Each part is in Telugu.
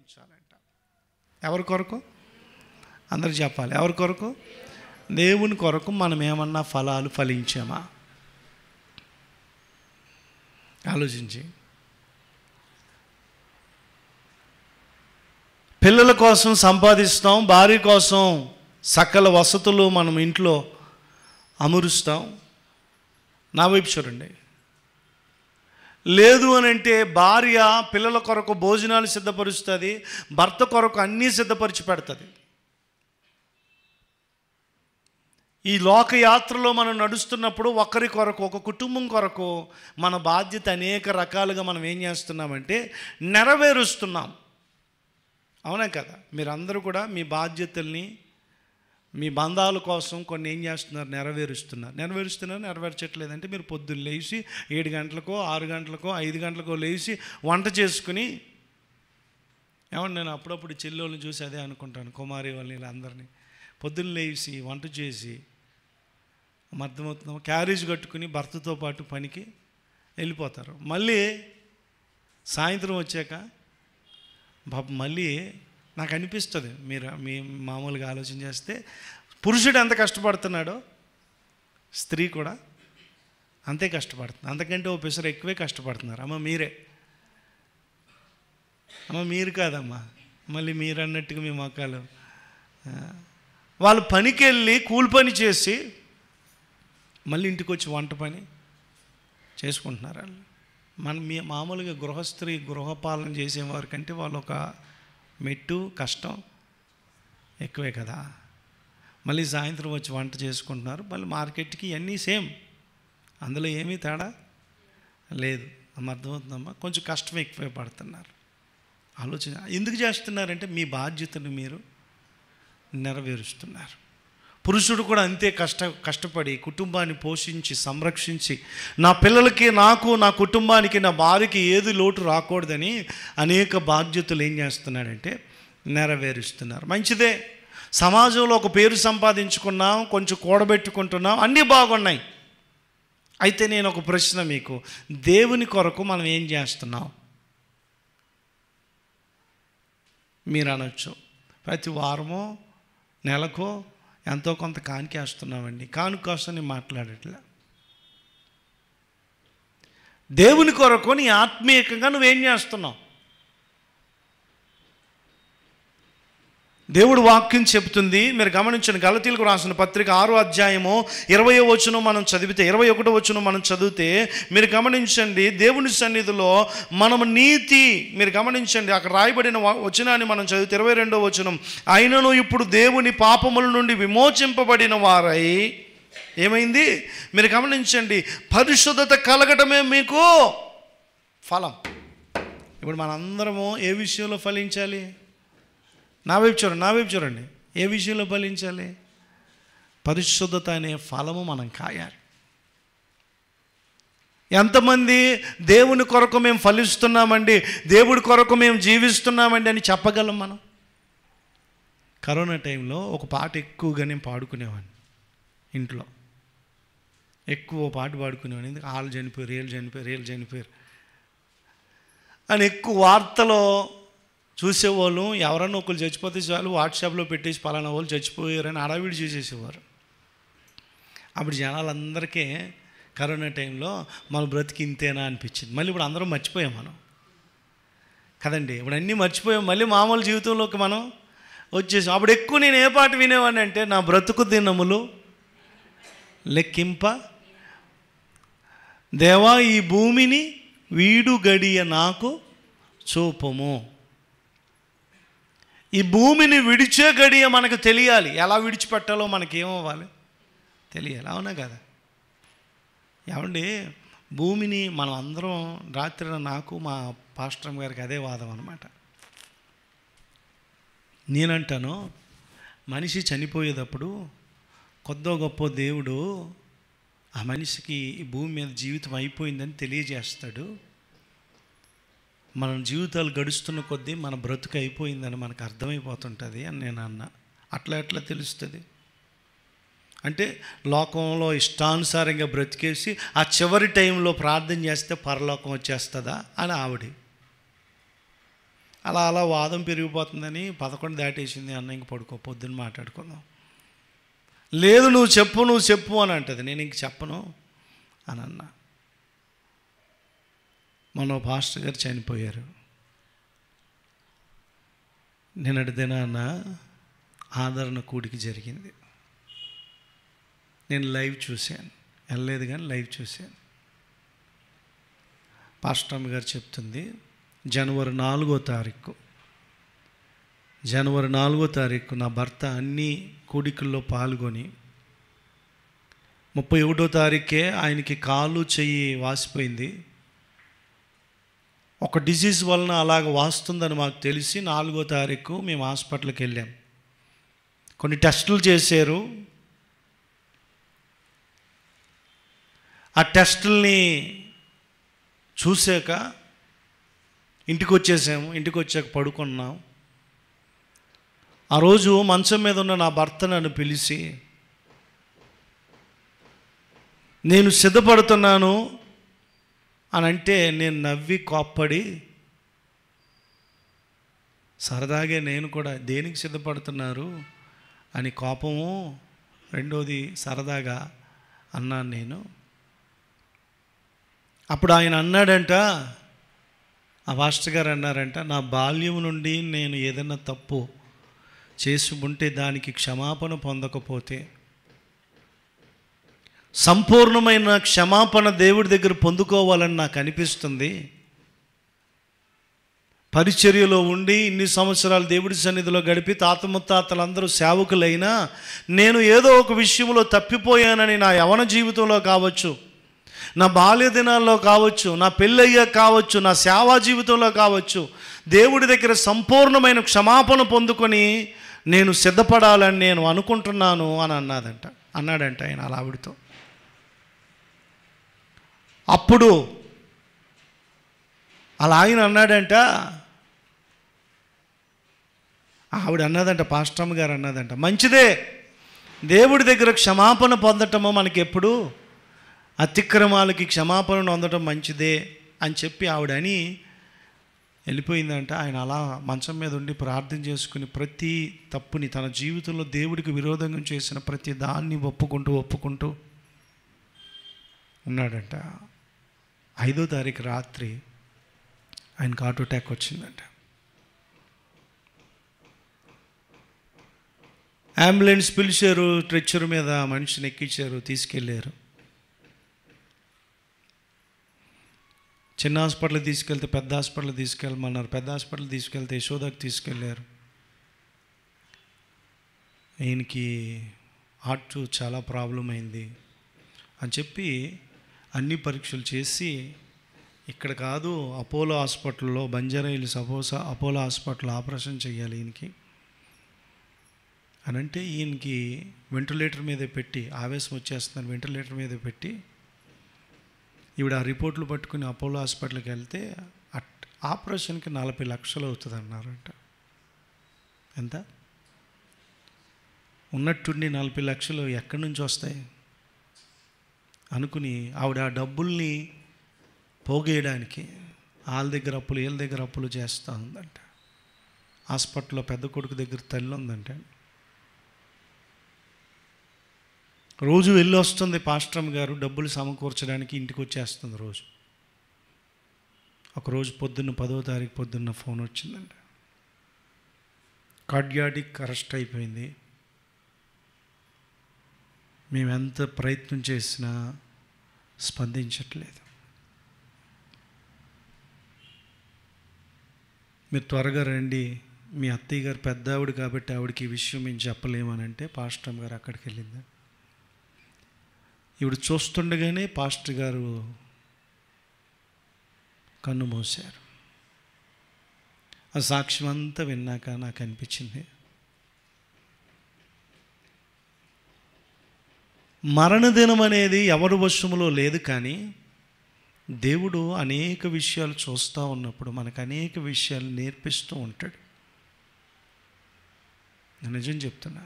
ఫలించాలంట. ఎవరి కొరకు? అందరు చెప్పాలి. ఎవరి కొరకు? దేవుని కొరకు. మనం ఏమన్నా ఫలాలు ఫలించామా? ఆలోచించి. పిల్లల కోసం సంపాదిస్తాం, భార్య కోసం సకల వసతులు మనం ఇంట్లో అమరుస్తాం. నా వైపు చూడండి. లేదు అని అంటే భార్య పిల్లల కొరకు భోజనాలు సిద్ధపరుస్తుంది, భర్త కొరకు అన్నీ సిద్ధపరిచి పెడుతుంది. ఈ లోకయాత్రలో మనం నడుస్తున్నప్పుడు ఒకరి కొరకు, ఒక కుటుంబం కొరకు మన బాధ్యత అనేక రకాలుగా మనం ఏం చేస్తున్నామంటే నెరవేరుస్తున్నాం. అవునా కదా? మీరందరూ కూడా మీ బాధ్యతల్ని, మీ బంధాల కోసం కొన్ని ఏం చేస్తున్నారు? నెరవేరుస్తున్నారు. నెరవేర్చట్లేదంటే మీరు పొద్దున్న లేచి 7 గంటలకో 6 గంటలకో 5 గంటలకో లేచి వంట చేసుకుని, ఏమంటే నేను అప్పుడప్పుడు చెల్లెళ్ళని చూసి అదే అనుకుంటాను, కుమారి వాళ్ళని వీళ్ళందరినీ పొద్దున్న లేచి వంట చేసి అర్థమవుతున్నాం క్యారేజ్ కట్టుకుని భర్తతో పాటు పనికి వెళ్ళిపోతారు. మళ్ళీ సాయంత్రం వచ్చాక మళ్ళీ నాకు అనిపిస్తుంది, మీ మామూలుగా ఆలోచన చేస్తే పురుషుడు ఎంత కష్టపడుతున్నాడో స్త్రీ కూడా అంతే కష్టపడుతుంది. అంతకంటే ఓ పిసరు ఎక్కువే కష్టపడుతున్నారు. అమ్మ మీరు కాదమ్మా, మళ్ళీ మీరు అన్నట్టుగా మీ మొక్కలు. వాళ్ళు పనికి వెళ్ళి కూలి పని చేసి మళ్ళీ ఇంటికి వచ్చి వంట పని చేసుకుంటున్నారు. వాళ్ళు మామూలుగా గృహపాలన చేసేవారి కంటే వాళ్ళు ఒక మెట్టు కష్టం ఎక్కువే కదా. మళ్ళీ సాయంత్రం వచ్చి వంట చేసుకుంటున్నారు. మళ్ళీ మార్కెట్కి ఇవన్నీ సేమ్, అందులో ఏమీ తేడా లేదు. అర్థమవుతుందమ్మా? కొంచెం కష్టం ఎక్కువే పడుతున్నారు. ఆలోచన ఎందుకు చేస్తున్నారంటే మీ బాధ్యతను మీరు నెరవేరుస్తున్నారు. పురుషుడు కూడా అంతే కష్టపడి కుటుంబాన్ని పోషించి సంరక్షించి నా పిల్లలకి, నాకు, నా కుటుంబానికి, నా భార్యకి ఏది లోటు రాకూడదని అనేక బాధ్యతలు ఏం చేస్తున్నాడంటే నెరవేరుస్తున్నారు. మంచిదే. సమాజంలో ఒక పేరు సంపాదించుకున్నాం, కొంచెం కూడబెట్టుకుంటున్నాం, అన్నీ బాగున్నాయి. అయితే నేను ఒక ప్రశ్న మీకు, దేవుని కొరకు మనం ఏం చేస్తున్నాం? మీరు అనొచ్చు, ప్రతి వారమో నెలకో ఎంతో కొంత కానికేస్తున్నామండి. కానుక కోసం నేను మాట్లాడట్లే. దేవుని కొరకు నీ ఆత్మీయంగా నువ్వేం చేస్తున్నావు? దేవుడు వాక్యం చెబుతుంది, మీరు గమనించండి. గలతీయులకు రాసిన పత్రిక 6వ అధ్యాయము 20వ వచనం మనం చదివితే, 21వ వచనం మనం చదివితే మీరు గమనించండి, దేవుని సన్నిధిలో మనం నీతి, మీరు గమనించండి అక్కడ రాయబడిన వచనాన్ని మనం చదివితే 22వ వచనం, అయినను ఇప్పుడు దేవుని పాపముల నుండి విమోచింపబడిన వారై ఏమైంది? మీరు గమనించండి, పరిశుద్ధత కలగటమే మీకు ఫలం. ఇప్పుడు మనందరము ఏ విషయంలో ఫలించాలి? నా వైపు చూడండి. ఏ విషయంలో ఫలించాలి? పరిశుద్ధత అనే ఫలము మనం కాయాలి. ఎంతమంది దేవుని కొరకు మేము ఫలిస్తున్నామండి, దేవుడి కొరకు మేము జీవిస్తున్నామండి అని చెప్పగలం మనం? కరోనా టైంలో ఒక పాట ఎక్కువగా నేను పాడుకునేవాడిని. ఇంట్లో ఎక్కువ పాట పాడుకునేవాడిని. ఎందుకు? వాళ్ళు చనిపోయారు అని ఎక్కువ వార్తలో చూసేవాళ్ళు. ఎవరన్నా ఒకళ్ళు చచ్చిపోతే చాలు వాట్సాప్లో పెట్టేసి పలానా వాళ్ళు చచ్చిపోయారని అడవిడి చేసేసేవారు. అప్పుడు జనాలందరికీ కరోనా టైంలో మన బ్రతికి ఇంతేనా అనిపించింది. మళ్ళీ ఇప్పుడు అందరం మర్చిపోయాం మనం కదండి. ఇప్పుడు అన్నీ మర్చిపోయాం, మళ్ళీ మామూలు జీవితంలోకి మనం వచ్చేసాం. అప్పుడు ఎక్కువ నేను ఏ పాట వినేవాడిని అంటే, నా బ్రతుకు దినములు లెక్కింప దేవా, ఈ భూమిని వీడు గడియ నాకు చూపము. ఈ భూమిని విడిచే గడియ మనకు తెలియాలి. ఎలా విడిచిపెట్టాలో మనకేమవ్వాలి తెలియాలి. అవునా కదా? ఏమండి, భూమిని మనం అందరం రాత్రి నాకు మా పాస్టర్ గారికి అదే వాదం అనమాట. నేనంటాను, మనిషి చనిపోయేటప్పుడు కొద్దో గొప్ప దేవుడు ఆ మనిషికి ఈ భూమి మీద జీవితం అయిపోయిందని తెలియజేస్తాడు. మన జీవితాలు గడుస్తున్న కొద్దీ మన బ్రతుకు అయిపోయిందని మనకు అర్థమైపోతుంటుంది అని నేను అన్నా. అట్లా ఎట్లా తెలుస్తుంది అంటే, లోకంలో ఇష్టానుసారంగా బ్రతికేసి ఆ చివరి టైంలో ప్రార్థన చేస్తే పరలోకం వచ్చేస్తుందా అని ఆవిడ. అలా అలా వాదం పెరిగిపోతుందని 11 దాటేసింది, అన్న ఇంక పడుకో, పొద్దున్న మాట్లాడుకుందాం. లేదు నువ్వు చెప్పు అని అంటది. నేను ఇంక చెప్పను అని అన్నా. మొన్న పాస్టర్ గారు చనిపోయారు. నిన్నటి దినాన ఆదరణ కూడికి జరిగింది. నేను లైవ్ చూశాను, వెళ్ళలేదు కానీ లైవ్ చూశాను. పాస్టర్ గారు చెప్తుంది, జనవరి 4వ తారీఖు నా భర్త అన్ని కూడికల్లో పాల్గొని 31వ తారీఖే ఆయనకి కాలు చెయ్యి వాసిపోయింది. ఒక డిసీజ్ వలన అలాగ వాస్తుందని మాకు తెలిసి 4వ తారీఖు మేము హాస్పిటల్కి వెళ్ళాం. కొన్ని టెస్టులు చేశారు. ఆ టెస్టుల్ని చూశాక ఇంటికి వచ్చేసాము. ఇంటికి వచ్చాక పడుకున్నాం. ఆ రోజు మంచం మీద ఉన్న నా భర్త నన్ను పిలిచి, నేను సిద్ధపడుతున్నాను అని అంటే, నేను నవ్వి కోప్పడి సరదాగా నేను కూడా దేనికి సిద్ధపడుతున్నారు అని కోపము, రెండోది సరదాగా అన్నాను నేను. అప్పుడు ఆయన అన్నాడంట, ఆ పాస్టర్ గారు అన్నారంట, నా బాల్యం నుండి నేను ఏదైనా తప్పు చేసి ఉంటే దానికి క్షమాపణ పొందకపోతే సంపూర్ణమైన క్షమాపణ దేవుడి దగ్గర పొందుకోవాలని నాకు అనిపిస్తుంది. పరిచర్యలో ఉండి ఇన్ని సంవత్సరాలు దేవుడి సన్నిధిలో గడిపి తాత ముత్తాతలందరూ సేవకులైనా నేను ఏదో ఒక విషయంలో తప్పిపోయానని నా యవన జీవితంలో కావచ్చు, నా బాల్య దినాల్లో కావచ్చు, నా పెళ్ళయ్యా కావచ్చు, నా సేవా జీవితంలో కావచ్చు, దేవుడి దగ్గర సంపూర్ణమైన క్షమాపణ పొందుకొని నేను సిద్ధపడాలని నేను అనుకుంటున్నాను అని అన్నాడంట ఆయన అలా ఆవిడతో. అప్పుడు అలా ఆయన అన్నాడంట, ఆవిడ అన్నదంట, పాస్టమ్ గారు అన్నదంట, మంచిదే, దేవుడి దగ్గర క్షమాపణ పొందటము మనకి ఎప్పుడు అతిక్రమాలకి క్షమాపణ పొందటం మంచిదే అని చెప్పి ఆవిడని వెళ్ళిపోయిందంట. ఆయన అలా మంచం మీద ఉండి ప్రార్థన చేసుకుని ప్రతి తప్పుని, తన జీవితంలో దేవుడికి విరోధంగా చేసిన ప్రతి దాన్ని ఒప్పుకుంటూ ఉన్నాడంట. 5వ తారీఖు రాత్రి ఆయనకు హార్ట్ అటాక్ వచ్చిందంట. అంబులెన్స్ పిలిచారు, స్ట్రెచ్చర్ మీద మనిషిని ఎక్కించారు, తీసుకెళ్ళారు. చిన్న హాస్పిటల్కి తీసుకెళ్తే పెద్ద హాస్పిటల్కి తీసుకెళ్ళమన్నారు. పెద్ద హాస్పిటల్కి తీసుకెళ్తే యశోదాకి తీసుకెళ్ళారు. ఈయనకి హార్ట్ చాలా ప్రాబ్లం అయింది అని చెప్పి అన్ని పరీక్షలు చేసి, ఇక్కడ కాదు అపోలో హాస్పిటల్లో, బంజారాహిల్స్ అపోలో హాస్పిటల్ ఆపరేషన్ చేయాలి ఈయనకి అని అంటే, ఈయనకి వెంటిలేటర్ మీదే పెట్టి, ఆవేశం వచ్చేస్తుందని వెంటిలేటర్ మీదే పెట్టి, ఈవిడ ఆ రిపోర్ట్లు పట్టుకుని అపోలో హాస్పిటల్కి వెళ్తే ఆపరేషన్కి 40 లక్షలు అవుతుంది అన్నారంట. ఎంత? ఉన్నట్టుండి 40 లక్షలు ఎక్కడి నుంచి వస్తాయి అనుకుని ఆవిడ ఆ డబ్బుల్ని పోగేయడానికి వాళ్ళ దగ్గర అప్పులు వీళ్ళ దగ్గర అప్పులు చేస్తూ ఉందంట. హాస్పిటల్లో పెద్ద కొడుకు దగ్గర తల్లి ఉందంట. రోజు వెళ్ళి వస్తుంది పాస్టమ్ గారు డబ్బులు సమకూర్చడానికి, ఇంటికి వచ్చేస్తుంది రోజు. ఒకరోజు పొద్దున్న 10వ తారీఖు పొద్దున్న ఫోన్ వచ్చిందంట, కార్డియాటిక్ అరెస్ట్ అయిపోయింది, మేము ఎంత ప్రయత్నం చేసినా స్పందించట్లేదు, మీరు త్వరగా రండి, మీ అత్తయ్య గారు పెద్ద ఆవిడ కాబట్టి ఆవిడకి ఈ విషయం మేము చెప్పలేమని అంటే పాస్టమ్ గారు అక్కడికి వెళ్ళింది. ఈవిడ చూస్తుండగానే పాస్టర్ గారు కన్ను మూశారు. ఆ సాక్ష్యం అంతా విన్నాక నాకు అనిపించింది, మరణదినం అనేది ఎవరి వశములో లేదు, కానీ దేవుడు అనేక విషయాలు చూస్తూ ఉన్నప్పుడు మనకు అనేక విషయాలు నేర్పిస్తూ ఉంటాడు. నేను నిజం చెప్తున్నా,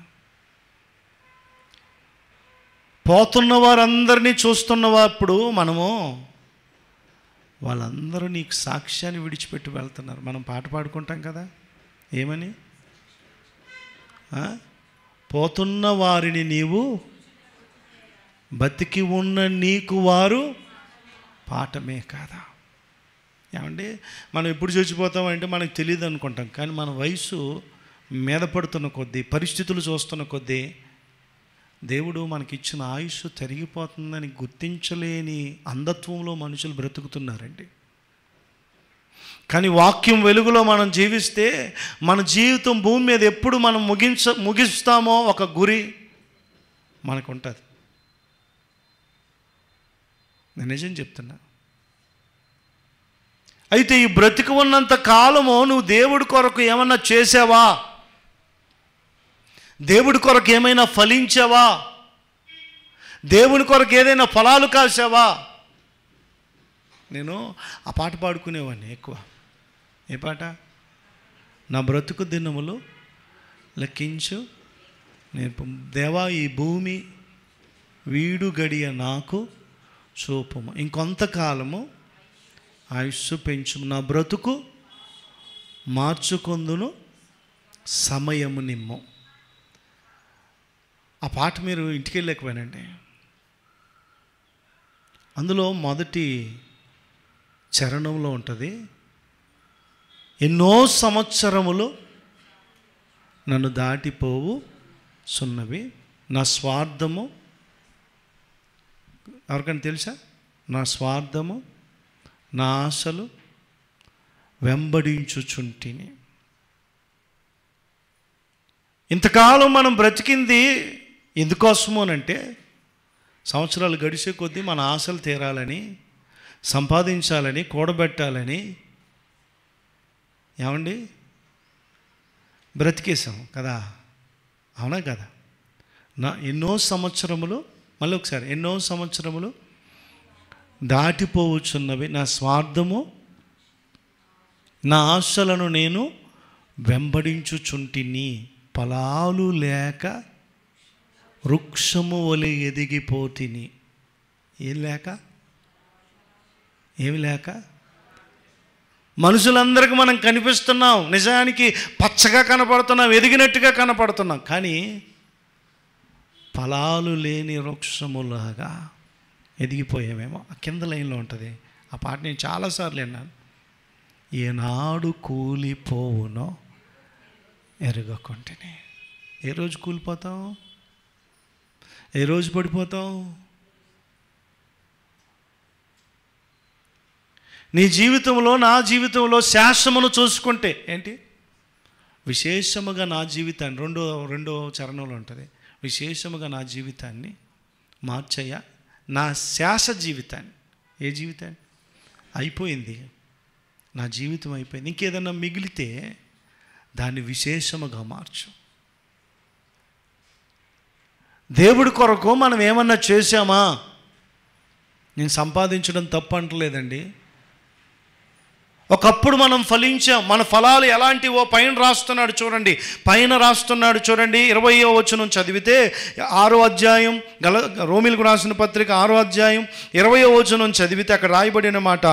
పోతున్న వారందరినీ చూస్తున్నప్పుడు మనము వాళ్ళందరూ నీకు సాక్ష్యాన్ని విడిచిపెట్టి వెళ్తున్నారు. మనం పాట పాడుకుంటాం కదా, ఏమని? పోతున్న వారిని నీవు, బతికి ఉన్న నీకు వారు పాఠమే కాదా? ఏమండి, మనం ఎప్పుడు చచ్చిపోతామంటే మనకు తెలియదు అనుకుంటాం. కానీ మన వయసు మీద పడుతున్న కొద్దీ, పరిస్థితులు చూస్తున్న కొద్దీ దేవుడు మనకిచ్చిన ఆయుష్ తరిగిపోతుందని గుర్తించలేని అంధత్వంలో మనుషులు బ్రతుకుతున్నారండి. కానీ వాక్యం వెలుగులో మనం జీవిస్తే మన జీవితం భూమి మీద ఎప్పుడు మనం ముగిస్తామో ఒక గురి మనకు ఉంటుంది. నేను నిజం చెప్తున్నా. అయితే ఈ బ్రతికి ఉన్నంత కాలము నువ్వు దేవుడి కొరకు ఏమన్నా చేసావా? దేవుడి కొరకు ఏమైనా ఫలించావా? దేవుని కొరకు ఏదైనా ఫలాలు కాసావా? నేను ఆ పాట పాడుకునేవాడిని ఎక్కువ. ఏ పాట? నా బ్రతుకు దినములు లెక్కించు నేర్పు దేవా, ఈ భూమి వీడు గడియ నాకు చూపము, ఇంకొంతకాలము ఆయుస్సు పెంచుము, నా బ్రతుకు మార్చుకొందును సమయము నిమ్ము. ఆ పాట మీరు ఇంటికి వెళ్ళలేకపోయానండి. అందులో మొదటి చరణంలో ఉంటుంది, ఎన్నో సంవత్సరములు నన్ను దాటిపోవు సున్నవి, నా స్వార్థము, ఎవరికైనా తెలుసా? నా స్వార్థము నా ఆశలు వెంబడించుచుంటిని. ఇంతకాలం మనం బ్రతికింది ఎందుకోసమోనంటే, సంవత్సరాలు గడిచే కొద్దీ మన ఆశలు తీరాలని, సంపాదించాలని, కూడబెట్టాలని. ఏమండి, బ్రతికేసాం కదా, అవునా కదా? ఎన్నో సంవత్సరములు, మళ్ళీ ఒకసారి, ఎన్నో సంవత్సరములు దాటిపోవచ్చున్నవి, నా స్వార్థము నా ఆశలను నేను వెంబడించుచుంటిని, ఫలాలు లేక వృక్షము వలె ఎదిగిపోతిని. ఏం లేక? ఏమి లేక? మనుషులందరికీ మనం కనిపిస్తున్నాం, నిజానికి పచ్చగా కనపడుతున్నాం, ఎదిగినట్టుగా కనపడుతున్నాం, కానీ ఫలాలు లేని వృక్షములాగా ఎదిగిపోయామేమో. ఆ కింద లైన్లో ఉంటుంది ఆ పాట, నేను చాలాసార్లు విన్నాను. ఏనాడు కూలిపోవునో ఎరగకుంటేనే. ఏ రోజు కూలిపోతాం? ఏ రోజు పడిపోతాం? నీ జీవితంలో, నా జీవితంలో శాశ్వతమును చూసుకుంటే ఏంటి? విశేషముగా నా జీవితాన్ని, రెండో చరణంలో ఉంటుంది, విశేషముగా నా జీవితాన్ని మార్చయ్యా, నా శాశ్వత జీవితాన్ని. ఏ జీవితాన్ని? అయిపోయింది, నా జీవితం అయిపోయింది, ఇంకేదన్నా మిగిలితే దాన్ని విశేషముగా మార్చు. దేవుడి కొరకు మనం ఏమన్నా చేశామా? నేను సంపాదించడం తప్పు అంటలేదండి. ఒకప్పుడు మనం ఫలించాం, మన ఫలాలు ఎలాంటివో పైన రాస్తున్నాడు చూడండి. పైన రాస్తున్నాడు చూడండి, 20వ వచనం చదివితే, 6వ అధ్యాయం రోమీలకు రాసిన పత్రిక 6వ అధ్యాయం 20వ వచనం చదివితే అక్కడ రాయబడిన మాట,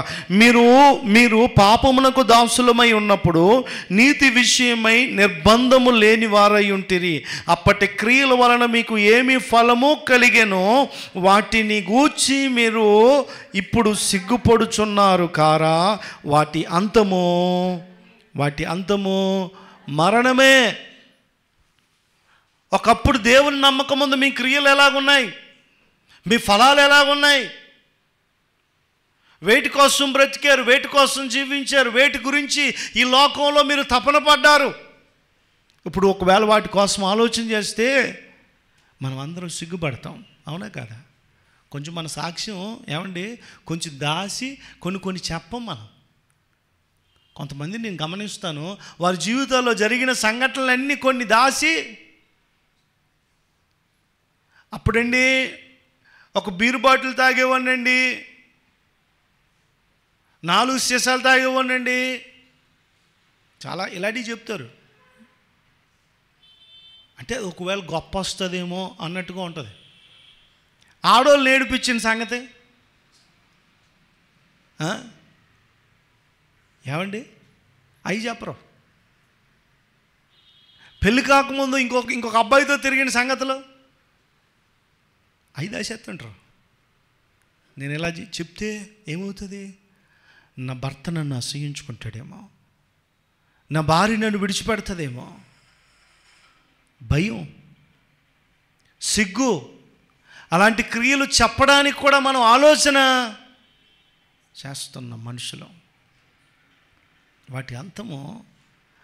మీరు పాపమునకు దాసులమై ఉన్నప్పుడు నీతి విషయమై నిర్బంధము లేని వారై ఉంటిరి. అప్పటి క్రియల వలన మీకు ఏమి ఫలము కలిగెనో వాటిని గూర్చి మీరు ఇప్పుడు సిగ్గుపడుచున్నారు కారా? వాటి అంతము మరణమే. ఒకప్పుడు దేవుని నమ్మకం ముందు మీ క్రియలు ఎలాగున్నాయి? మీ ఫలాలు ఎలాగున్నాయి? వేటి కోసం బ్రతికారు? వేటి కోసం జీవించారు? వేటి గురించి ఈ లోకంలో మీరు తపన పడ్డారు? ఇప్పుడు ఒకవేళ వాటి కోసం ఆలోచన చేస్తే మనం అందరం సిగ్గుపడతాం, అవునా కదా? కొంచెం మన సాక్ష్యం ఏమండి కొంచెం దాసి కొన్ని చెప్పం మనం. కొంతమంది నేను గమనిస్తాను, వారి జీవితాల్లో జరిగిన సంఘటనలన్నీ కొన్ని దాసి, అప్పుడండి ఒక బీరు బాటిల్ తాగేవాడినండి, 4 సీసాలు తాగేవాడినండి, చాలా ఇలాంటివి చెప్తారు. అంటే ఒకవేళ గొప్ప వస్తుందేమో అన్నట్టుగా ఉంటుంది. ఆడోళ్ళు ఏడిపించిన సంగతి ఏమండి అవి చెప్పరు. పెళ్ళి కాకముందు ఇంకొక అబ్బాయితో తిరిగిన సంగతులు అవి దాచేస్తుంటారు. నేను ఎలా చెప్తే ఏమవుతుంది? నా భర్త నన్ను అసహ్యించుకుంటాడేమో, నా భార్య నన్ను విడిచిపెడుతుందేమో, భయం, సిగ్గు, అలాంటి క్రియలు చెప్పడానికి కూడా మనం ఆలోచన చేస్తున్నాం మనుషులు. వాటి అంతము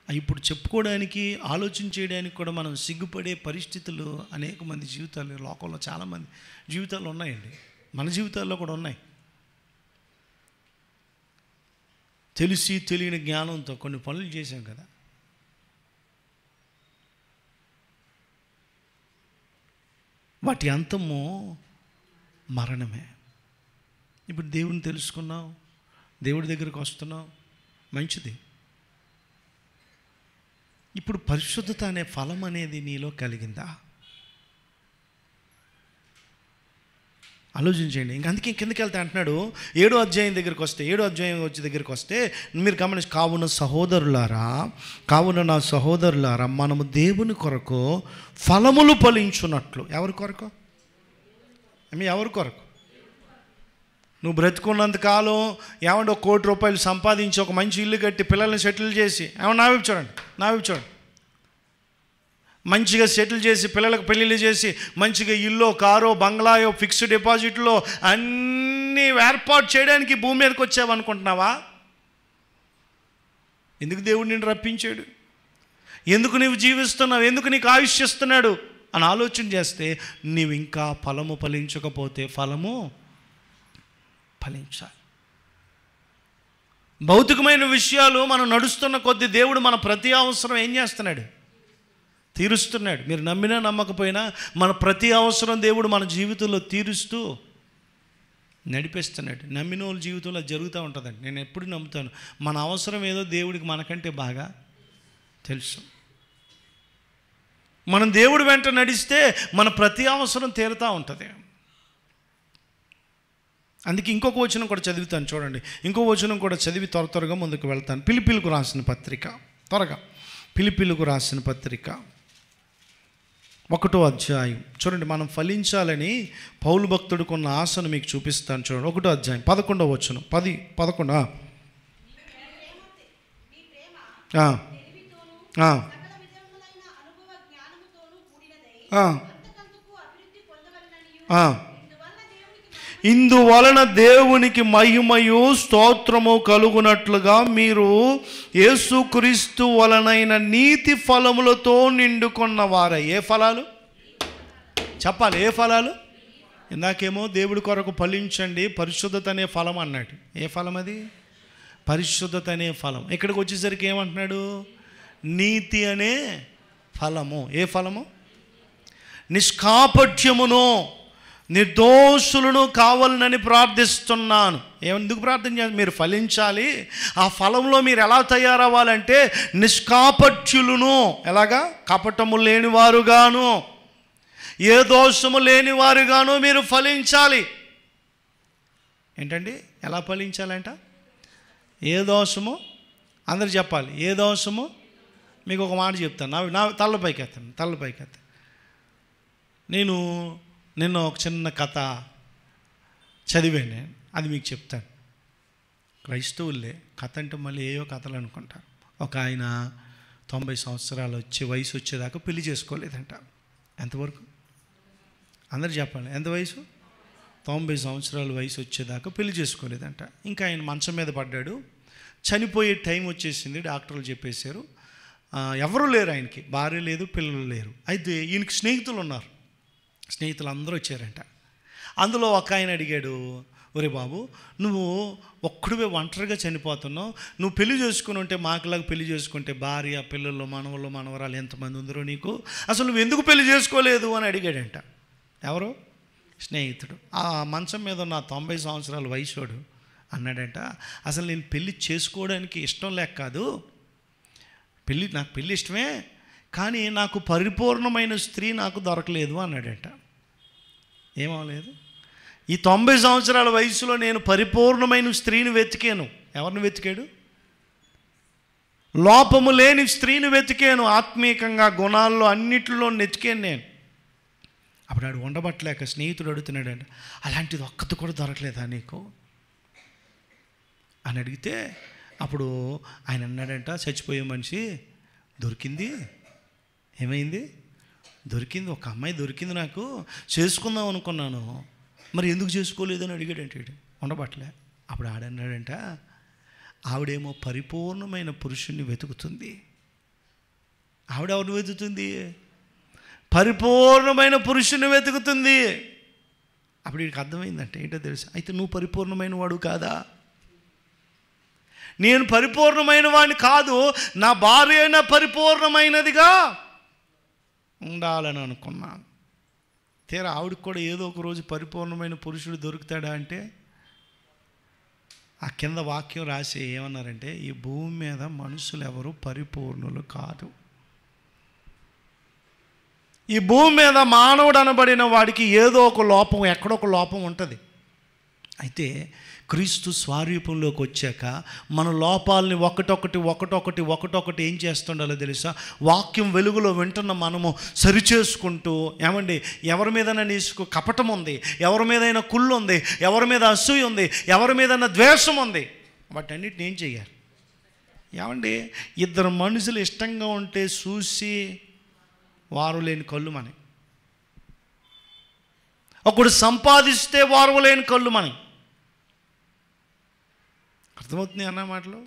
ఇప్పుడు చెప్పుకోవడానికి, ఆలోచన చేయడానికి కూడా మనం సిగ్గుపడే పరిస్థితులు అనేక మంది జీవితాలు, లోకంలో చాలామంది జీవితాలు ఉన్నాయండి. మన జీవితాల్లో కూడా ఉన్నాయి. తెలిసి తెలియని జ్ఞానంతో కొన్ని పనులు చేశాం కదా. వాటి అంతము మరణమే. ఇప్పుడు దేవుని తెలుసుకున్నావు, దేవుడి దగ్గరికి వస్తున్నావు, మంచిది. ఇప్పుడు పరిశుద్ధత అనే ఫలం అనేది నీలో కలిగిందా? ఆలోచించండి. అందుకే కిందకి వెళ్తే అంటున్నాడు 7వ అధ్యాయం దగ్గరికి వస్తే, 7వ అధ్యాయం దగ్గరికి వస్తే మీరు గమనించి, కావున నా సహోదరులారా మనము దేవుని కొరకు ఫలములు ఫలించున్నట్లు. ఎవరి కొరకు? ఎవరి కొరకు? నువ్వు బ్రతుకున్నంతకాలం ఏమంటే 1 కోటి రూపాయలు సంపాదించి ఒక మంచి ఇల్లు కట్టి పిల్లల్ని సెటిల్ చేసి, నా వైపు చూడండి, మంచిగా సెటిల్ చేసి పిల్లలకు పెళ్ళిళ్ళు చేసి మంచిగా ఇల్లు, కారో, బంగ్లాయో, ఫిక్స్డ్ డిపాజిట్లో అన్నీ ఏర్పాటు చేయడానికి భూమి మీదకి వచ్చావనుకుంటున్నావా? ఎందుకు దేవుడు నిన్ను రప్పించాడు? ఎందుకు నీవు జీవిస్తున్నావు? ఎందుకు నీకు ఆయుష్ ఇస్తున్నాడు అని ఆలోచన చేస్తే, నీవు ఇంకా ఫలము ఫలించకపోతే ఫలము ఫలించాలి. భౌతికమైన విషయాలు మనం నడుస్తున్న కొద్దీ దేవుడు మన ప్రతి అవసరం ఏం చేస్తున్నాడు? తీరుస్తున్నాడు. మీరు నమ్మినా నమ్మకపోయినా మన ప్రతి అవసరం దేవుడు మన జీవితంలో తీరుస్తూ నడిపిస్తున్నాడు. నమ్మిన వాళ్ళ జీవితంలో జరుగుతూ ఉంటుందండి. నేను ఎప్పుడు నమ్ముతాను, మన అవసరం ఏదో దేవుడికి మనకంటే బాగా తెలుసు. మనం దేవుడి వెంట నడిస్తే మన ప్రతి అవసరం తీరుతూ ఉంటుంది. అందుకే ఇంకొక వచనం కూడా చదువుతాను చూడండి. ఇంకో వచనం కూడా చదివి త్వరగా ముందుకు వెళ్తాను. ఫిలిప్పీలకు రాసిన పత్రిక, ఫిలిప్పీలకు రాసిన పత్రిక 1వ అధ్యాయం చూడండి. మనం ఫలించాలని పౌలు భక్తుడికి ఉన్న ఆశను మీకు చూపిస్తాను చూడండి. 1వ అధ్యాయం 11వ వచనం. 11 ఇందువలన దేవునికి మహిమయు స్తోత్రము కలుగునట్లుగా మీరు యేసుక్రీస్తు వలనైన నీతి ఫలములతో నిండుకున్నవారై. ఏ ఫలాలు చెప్పాలి? ఏ ఫలాలు? ఇందాకేమో దేవుడి కొరకు ఫలించండి, పరిశుద్ధత అనే ఫలం అన్నాడు. ఏ ఫలం అది? పరిశుద్ధత అనే ఫలం. ఇక్కడికి వచ్చేసరికి ఏమంటున్నాడు? నీతి అనే ఫలము. ఏ ఫలము? నిష్కాపట్యమును నిర్దోషులను కావాలని ప్రార్థిస్తున్నాను. ఎందుకు ప్రార్థన చేయాలి? మీరు ఫలించాలి. ఆ ఫలంలో మీరు ఎలా తయారవ్వాలంటే నిష్కాపట్యులను, ఎలాగా? కపటము లేనివారుగాను, ఏ దోషము లేనివారుగాను మీరు ఫలించాలి. ఏంటండి? ఎలా ఫలించాలంట? ఏ దోషము? అందరు చెప్పాలి. ఏ దోషము? మీకు ఒక మాట చెప్తాను, నా తలపైకి ఎత్తాను. నేను నిన్న ఒక చిన్న కథ చదివాను, అది మీకు చెప్తాను. క్రైస్తవులే కథ అంటే మళ్ళీ ఏవో కథలు అనుకుంటారు. ఒక ఆయన 90 సంవత్సరాలు వయసు వచ్చేదాకా పెళ్లి చేసుకోలేదంట. ఎంతవరకు? అందరు చెప్పాలి. ఎంత వయసు? 90 సంవత్సరాల వయసు వచ్చేదాకా పెళ్లి చేసుకోలేదంట. ఇంకా ఆయన మంచం మీద పడ్డాడు. చనిపోయే టైం వచ్చేసింది. డాక్టర్లు చెప్పేశారు ఎవరు లేరు ఆయనకి, భార్య లేదు, పిల్లలు లేరు. అయితే ఈయనకి స్నేహితులు ఉన్నారు. స్నేహితులు అందరూ వచ్చారంట. అందులో ఒక ఆయన అడిగాడు, ఒరే బాబు, నువ్వు ఒక్కడివే ఒంటరిగా చనిపోతున్నావు, నువ్వు పెళ్లి చేసుకుని ఉంటే మాకులాగా పెళ్లి చేసుకుంటే భార్య, పిల్లలు, మనవళ్ళు, మనవరాలు ఎంతమంది ఉందరో నీకు, అసలు నువ్వు ఎందుకు పెళ్లి చేసుకోలేదు అని అడిగాడంట. ఎవరు? స్నేహితుడు. ఆ మంచం మీద ఉన్న 90 సంవత్సరాల వయసోడు అన్నాడంట, అసలు నేను పెళ్లి చేసుకోవడానికి ఇష్టం లేక కాదు, నాకు పెళ్ళి ఇష్టమే, కానీ నాకు పరిపూర్ణమైన స్త్రీ నాకు దొరకలేదు అన్నాడంట. ఏమవలేదు? ఈ 90 సంవత్సరాల వయసులో నేను పరిపూర్ణమైన స్త్రీని వెతికాను. ఎవరిని వెతికాడు? లోపము లేని స్త్రీని వెతికాను, ఆత్మీయంగా గుణాల్లో అన్నిటిలో వెతికాను నేను. అప్పుడు ఆడు ఉండబట్టలేక స్నేహితుడు అడుగుతున్నాడంట, అలాంటిది ఒక్కటి కూడా దొరకలేదా నీకు అని అడిగితే, అప్పుడు ఆయన అన్నాడంట, చచ్చిపోయే మనిషి దొరికింది. ఏమైంది? దొరికింది, ఒక అమ్మాయి దొరికింది, నాకు చేసుకుందాం అనుకున్నాను, మరి ఎందుకు చేసుకోలేదని అడిగాడంటే ఉండబట్టలే. అప్పుడు ఆడన్నాడంట, ఆవిడేమో పరిపూర్ణమైన పురుషుణ్ణి వెతుకుతుంది. ఆవిడెవరిని వెతుకుతుంది? పరిపూర్ణమైన పురుషుని వెతుకుతుంది. అప్పుడు వీడికి అర్థమైందంటే ఏంటో తెలుసా, అయితే నువ్వు పరిపూర్ణమైన వాడు కాదా? నేను పరిపూర్ణమైన వాడిని కాదు, నా భార్య అయినా పరిపూర్ణమైనదిగా ఉండాలని అనుకున్నాను. తీరా ఆవిడకి కూడా ఏదో ఒక రోజు పరిపూర్ణమైన పురుషుడు దొరుకుతాడా అంటే, ఆ కింద వాక్యం రాసి ఏమన్నారంటే, ఈ భూమి మీద మనుషులు ఎవరు పరిపూర్ణులు కాదు. ఈ భూమి మీద మానవుడు అనబడిన వాడికి ఏదో ఒక లోపం, ఎక్కడో ఒక లోపం ఉంటుంది. అయితే క్రీస్తు స్వారూప్యంలోకి వచ్చాక మన లోపాలని ఒకటొకటి ఏం చేస్తుండాలో తెలుసా? వాక్యం వెలుగులో వింటున్న మనము సరిచేసుకుంటూ, ఏమండి, ఎవరి మీదైనా నీకు కపటం ఉంది, ఎవరి మీదైనా కుళ్ళు ఉంది, ఎవరి మీద అసూయ ఉంది, ఎవరి మీదైనా ద్వేషం ఉంది, వాటన్నిటిని ఏం చేయాలి? ఏమండి, ఇద్దరు మనుషులు ఇష్టంగా ఉంటే చూసి వారు లేని కళ్ళు మనకి, ఒకడు సంపాదిస్తే వారు లేని కళ్ళు మనకి. అర్థమవుతుంది అన్న మాటలు?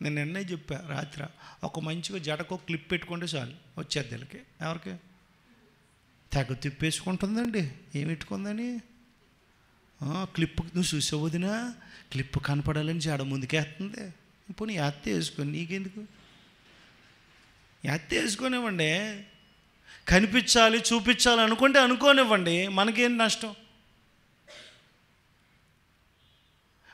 నేను నిన్నే చెప్పా రాత్రి, ఒక మంచిగా జడకో క్లిప్ పెట్టుకుంటే చాలు వచ్చేది వీళ్ళకి. ఎవరికి? తెగ తిప్పేసుకుంటుందండి. ఏమి పెట్టుకుందని? క్లిప్ నువ్వు చూసావు వదినా, క్లిప్ కనపడాలని జడ ముందుకేస్తుంది. ఇప్పుడు నీ ఎత్త వేసుకొని నీకెందుకు? ఎత్త వేసుకొనివ్వండి, కనిపించాలి చూపించాలి అనుకుంటే అనుకోనివ్వండి, మనకేం నష్టం?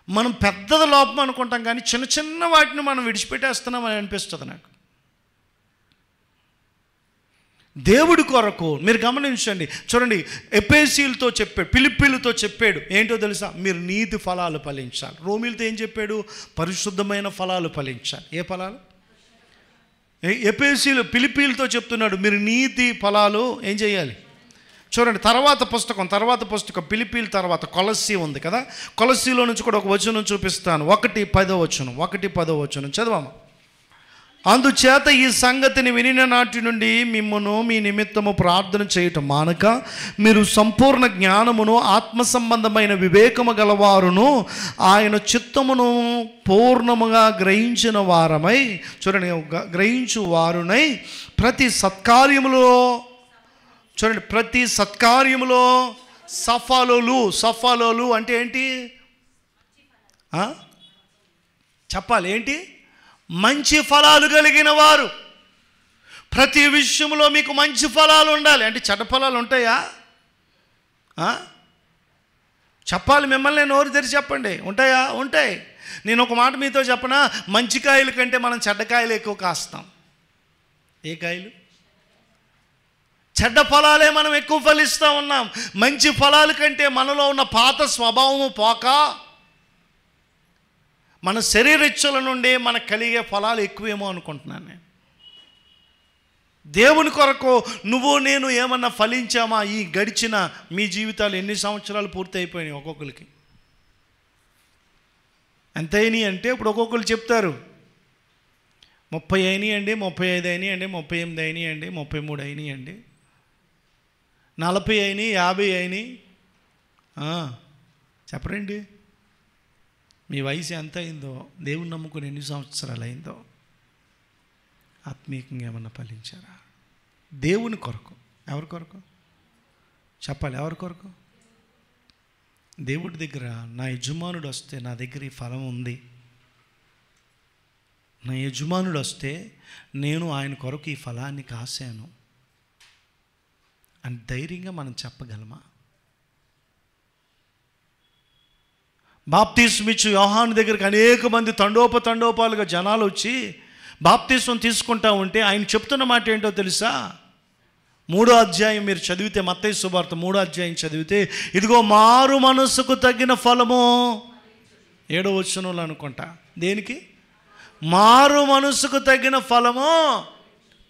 మనం పెద్దది లోపం అనుకుంటాం, కానీ చిన్న చిన్న వాటిని మనం విడిచిపెట్టేస్తున్నామని అనిపిస్తుంది నాకు. దేవుడి కొరకు మీరు గమనించండి, చూడండి, ఎఫెసీయులతో చెప్పాడు, ఫిలిప్పీలతో చెప్పాడు ఏంటో తెలుసా? మీరు నీతి ఫలాలు ఫలించాలి. రోమీలతో ఏం చెప్పాడు? పరిశుద్ధమైన ఫలాలు ఫలించాలి. ఏ ఫలాలు? ఎఫెసీయులు ఫిలిప్పీలతో చెప్తున్నాడు, మీరు నీతి ఫలాలు ఏం చేయాలి? చూడండి, తర్వాత పుస్తకం ఫిలిప్పీల తర్వాత కొలస్సీ ఉంది కదా, కొలస్సీలో నుంచి కూడా ఒక వచనం చూపిస్తాను. 1:10 వచనం చదవమా. అందుచేత ఈ సంగతిని వినిన నాటి నుండి మిమ్మును మీ నిమిత్తము ప్రార్థన చేయటం మానక, మీరు సంపూర్ణ జ్ఞానమును ఆత్మ సంబంధమైన వివేకము గలవారును ఆయన చిత్తమును పూర్ణముగా గ్రహించిన వారమై, చూడండి, గ్రహించు వారునై ప్రతి సత్కార్యములో సఫలోలు అంటే ఏంటి చెప్పాలి? ఏంటి? మంచి ఫలాలు కలిగిన వారు. ప్రతి విషయంలో మీకు మంచి ఫలాలు ఉండాలి. అంటే చెడ్డ ఫలాలు ఉంటాయా? చెప్పాలి, మిమ్మల్ని నోరు తెరిచి చెప్పండి. ఉంటాయా? ఉంటాయి. నేను ఒక మాట మీతో చెప్పనా, మంచి కాయల కంటే మనం చెడ్డకాయలు ఎక్కువ కాస్తాం. ఏ కాయలు? చెడ్డ ఫలాలే మనం ఎక్కువ ఫలిస్తూ ఉన్నాం. మంచి ఫలాల కంటే మనలో ఉన్న పాత స్వభావము పోక మన శరీరేచ్ఛల నుండి మనకు కలిగే ఫలాలు ఎక్కువేమో అనుకుంటున్నాను నేను. దేవుని కొరకు నువ్వు నేను ఏమన్నా ఫలించామా? ఈ గడిచిన మీ జీవితాలు ఎన్ని సంవత్సరాలు పూర్తి అయిపోయినాయి? ఒక్కొక్కరికి ఎంత అయినాయి అంటే, ఇప్పుడు ఒక్కొక్కరు చెప్తారు 30 అయినాయండి, 35 అయినాయండి, 38 అయినాయండి, 33 అయినాయండి, 40 అయినాయి, 50 అయినాయి. చెప్పరండి మీ వయసు ఎంత అయిందో, దేవుని నమ్ముకుని ఎన్ని సంవత్సరాలు అయిందో, ఆత్మీయంగా ఏమన్నా ఫలించారా? దేవుని కొరకు. ఎవరి కొరకు చెప్పాలి? ఎవరి కొరకు? దేవుడి దగ్గర నా యజమానుడు వస్తే నా దగ్గర ఈ ఫలం ఉంది, నా యజమానుడు వస్తే నేను ఆయన కొరకు ఈ ఫలాన్ని కాశాను అని ధైర్యంగా మనం చెప్పగలమా? బాప్తిస్మం ఇచ్చి యోహాను దగ్గరికి అనేక మంది తండోపాలుగా జనాలు వచ్చి బాప్తిస్మం తీసుకుంటా ఉంటే ఆయన చెప్తున్న మాట ఏంటో తెలుసా? 3వ అధ్యాయం మీరు చదివితే, మత్తయి సువార్త 3వ అధ్యాయం చదివితే, ఇదిగో మారు మనస్సుకు తగిన ఫలము 7వ వచనంలో అనుకుంటా. దేనికి? మారు మనసుకు తగిన ఫలము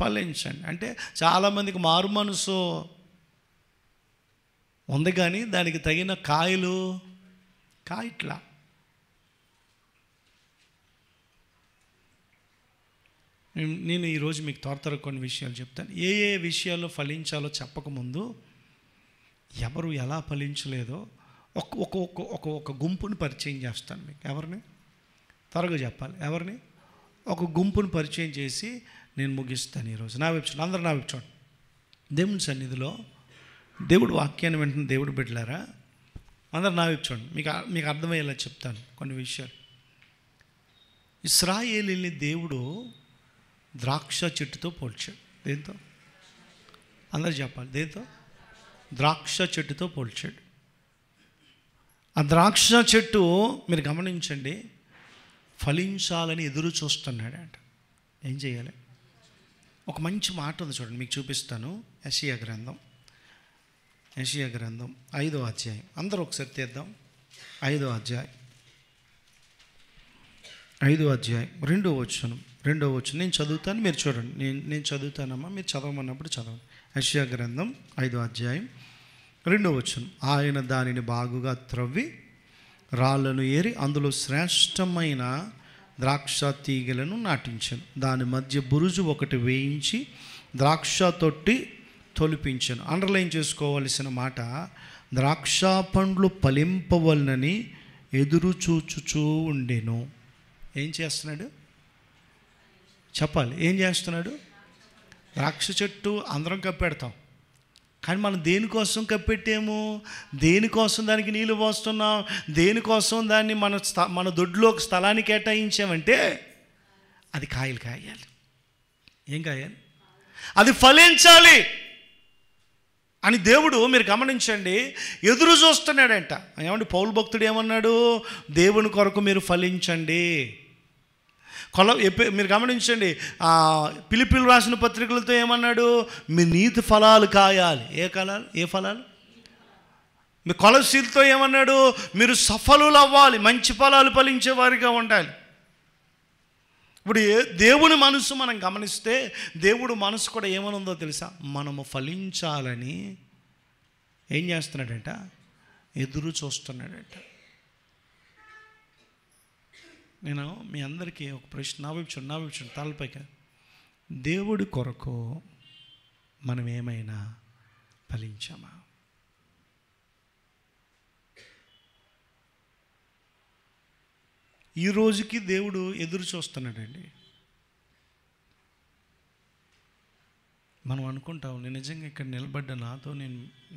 ఫలించండి. అంటే చాలామందికి మారు మనసు ఉంది కానీ దానికి తగిన కాయలు కాయట్లా. నేను ఈరోజు మీకు త్వర కొన్ని విషయాలు చెప్తాను. ఏ ఏ విషయాల్లో ఫలించాలో చెప్పకముందు ఎవరు ఎలా ఫలించలేదో ఒక గుంపుని పరిచయం చేస్తాను మీకు. ఎవరిని త్వరగా చెప్పాలి? ఎవరిని? ఒక గుంపుని పరిచయం చేసి నేను ముగిస్తాను ఈరోజు. నా వైపు చూడండి, అందరూ నా వైపు చూడండి. దేవుని సన్నిధిలో దేవుడు వాక్యాన్ని వెంటనే దేవుడు బిడ్డలారా అందరు నా వైపు చూడండి. మీకు అర్థమయ్యేలా చెప్తాను కొన్ని విషయాలు. ఇశ్రాయేలీని దేవుడు ద్రాక్ష చెట్టుతో పోల్చాడు. దేంతో? అందరు చెప్పాలి. దేంతో? ద్రాక్ష చెట్టుతో పోల్చాడు. ఆ ద్రాక్ష చెట్టు మీరు గమనించండి, ఫలించాలని ఎదురు చూస్తున్నాడంట. ఏం చేయాలి? ఒక మంచి మాట ఉంది చూడండి, మీకు చూపిస్తాను. యెషయా గ్రంథం 5వ అధ్యాయం. అందరూ ఒకసారి తీద్దాం. 5వ అధ్యాయం 2వ వచనం. నేను చదువుతాను, మీరు చూడండి. నేను చదువుతానమ్మా, మీరు చదవమన్నప్పుడు చదవండి. యెషయా గ్రంథం 5వ అధ్యాయం 2వ వచనం. ఆయన దానిని బాగుగా త్రవ్వి రాళ్లను ఏరి అందులో శ్రేష్టమైన ద్రాక్ష తీగలను నాటించాను. దాని మధ్య బురుజు ఒకటి వేయించి ద్రాక్ష తొట్టి తొలిపించాను. అండర్లైన్ చేసుకోవాల్సిన మాట, ద్రాక్ష పండ్లు ఫలింపవలనని ఎదురు చూచుచూ ఉండెను. ఏం చేస్తున్నాడు చెప్పాలి? ఏం చేస్తున్నాడు? ద్రాక్ష చెట్టు అందరం కప్పెడతాం, కానీ మనం దేనికోసం కప్పెట్టాము? దేనికోసం దానికి నీళ్ళు పోస్తున్నాం? దేనికోసం దాన్ని మన దొడ్లో ఒక స్థలాన్ని కేటాయించామంటే అది కాయలు కాయాలి. ఏం కాయాలి? అది ఫలించాలి అని దేవుడు, మీరు గమనించండి, ఎదురు చూస్తున్నాడంట. ఏమండి పౌలు భక్తుడు ఏమన్నాడు? దేవుని కొరకు మీరు ఫలించండి. మీరు గమనించండి, పిలిపిలు రాసిన పత్రికలతో ఏమన్నాడు? మీ నీతి ఫలాలు కాయాలి. ఏ ఫలాలు? మీ కొలసీలతో ఏమన్నాడు? మీరు సఫలులు అవ్వాలి, మంచి ఫలాలు ఫలించే వారిగా ఉండాలి. ఇప్పుడు దేవుని మనసు మనం గమనిస్తే, దేవుడు మనసు కూడా ఏమనుందో తెలుసా? మనము ఫలించాలని ఏం చేస్తున్నాడంట? ఎదురు చూస్తున్నాడంట. నేను మీ అందరికీ ఒక ప్రశ్న, నా వైపు చూడండి తలపైకి. దేవుడి కొరకు మనం ఏమైనా ఫలించామా? ఈ రోజుకి దేవుడు ఎదురు చూస్తున్నాడండి. మనం అనుకుంటాం, నేను నిజంగా ఇక్కడ నిలబడ్డ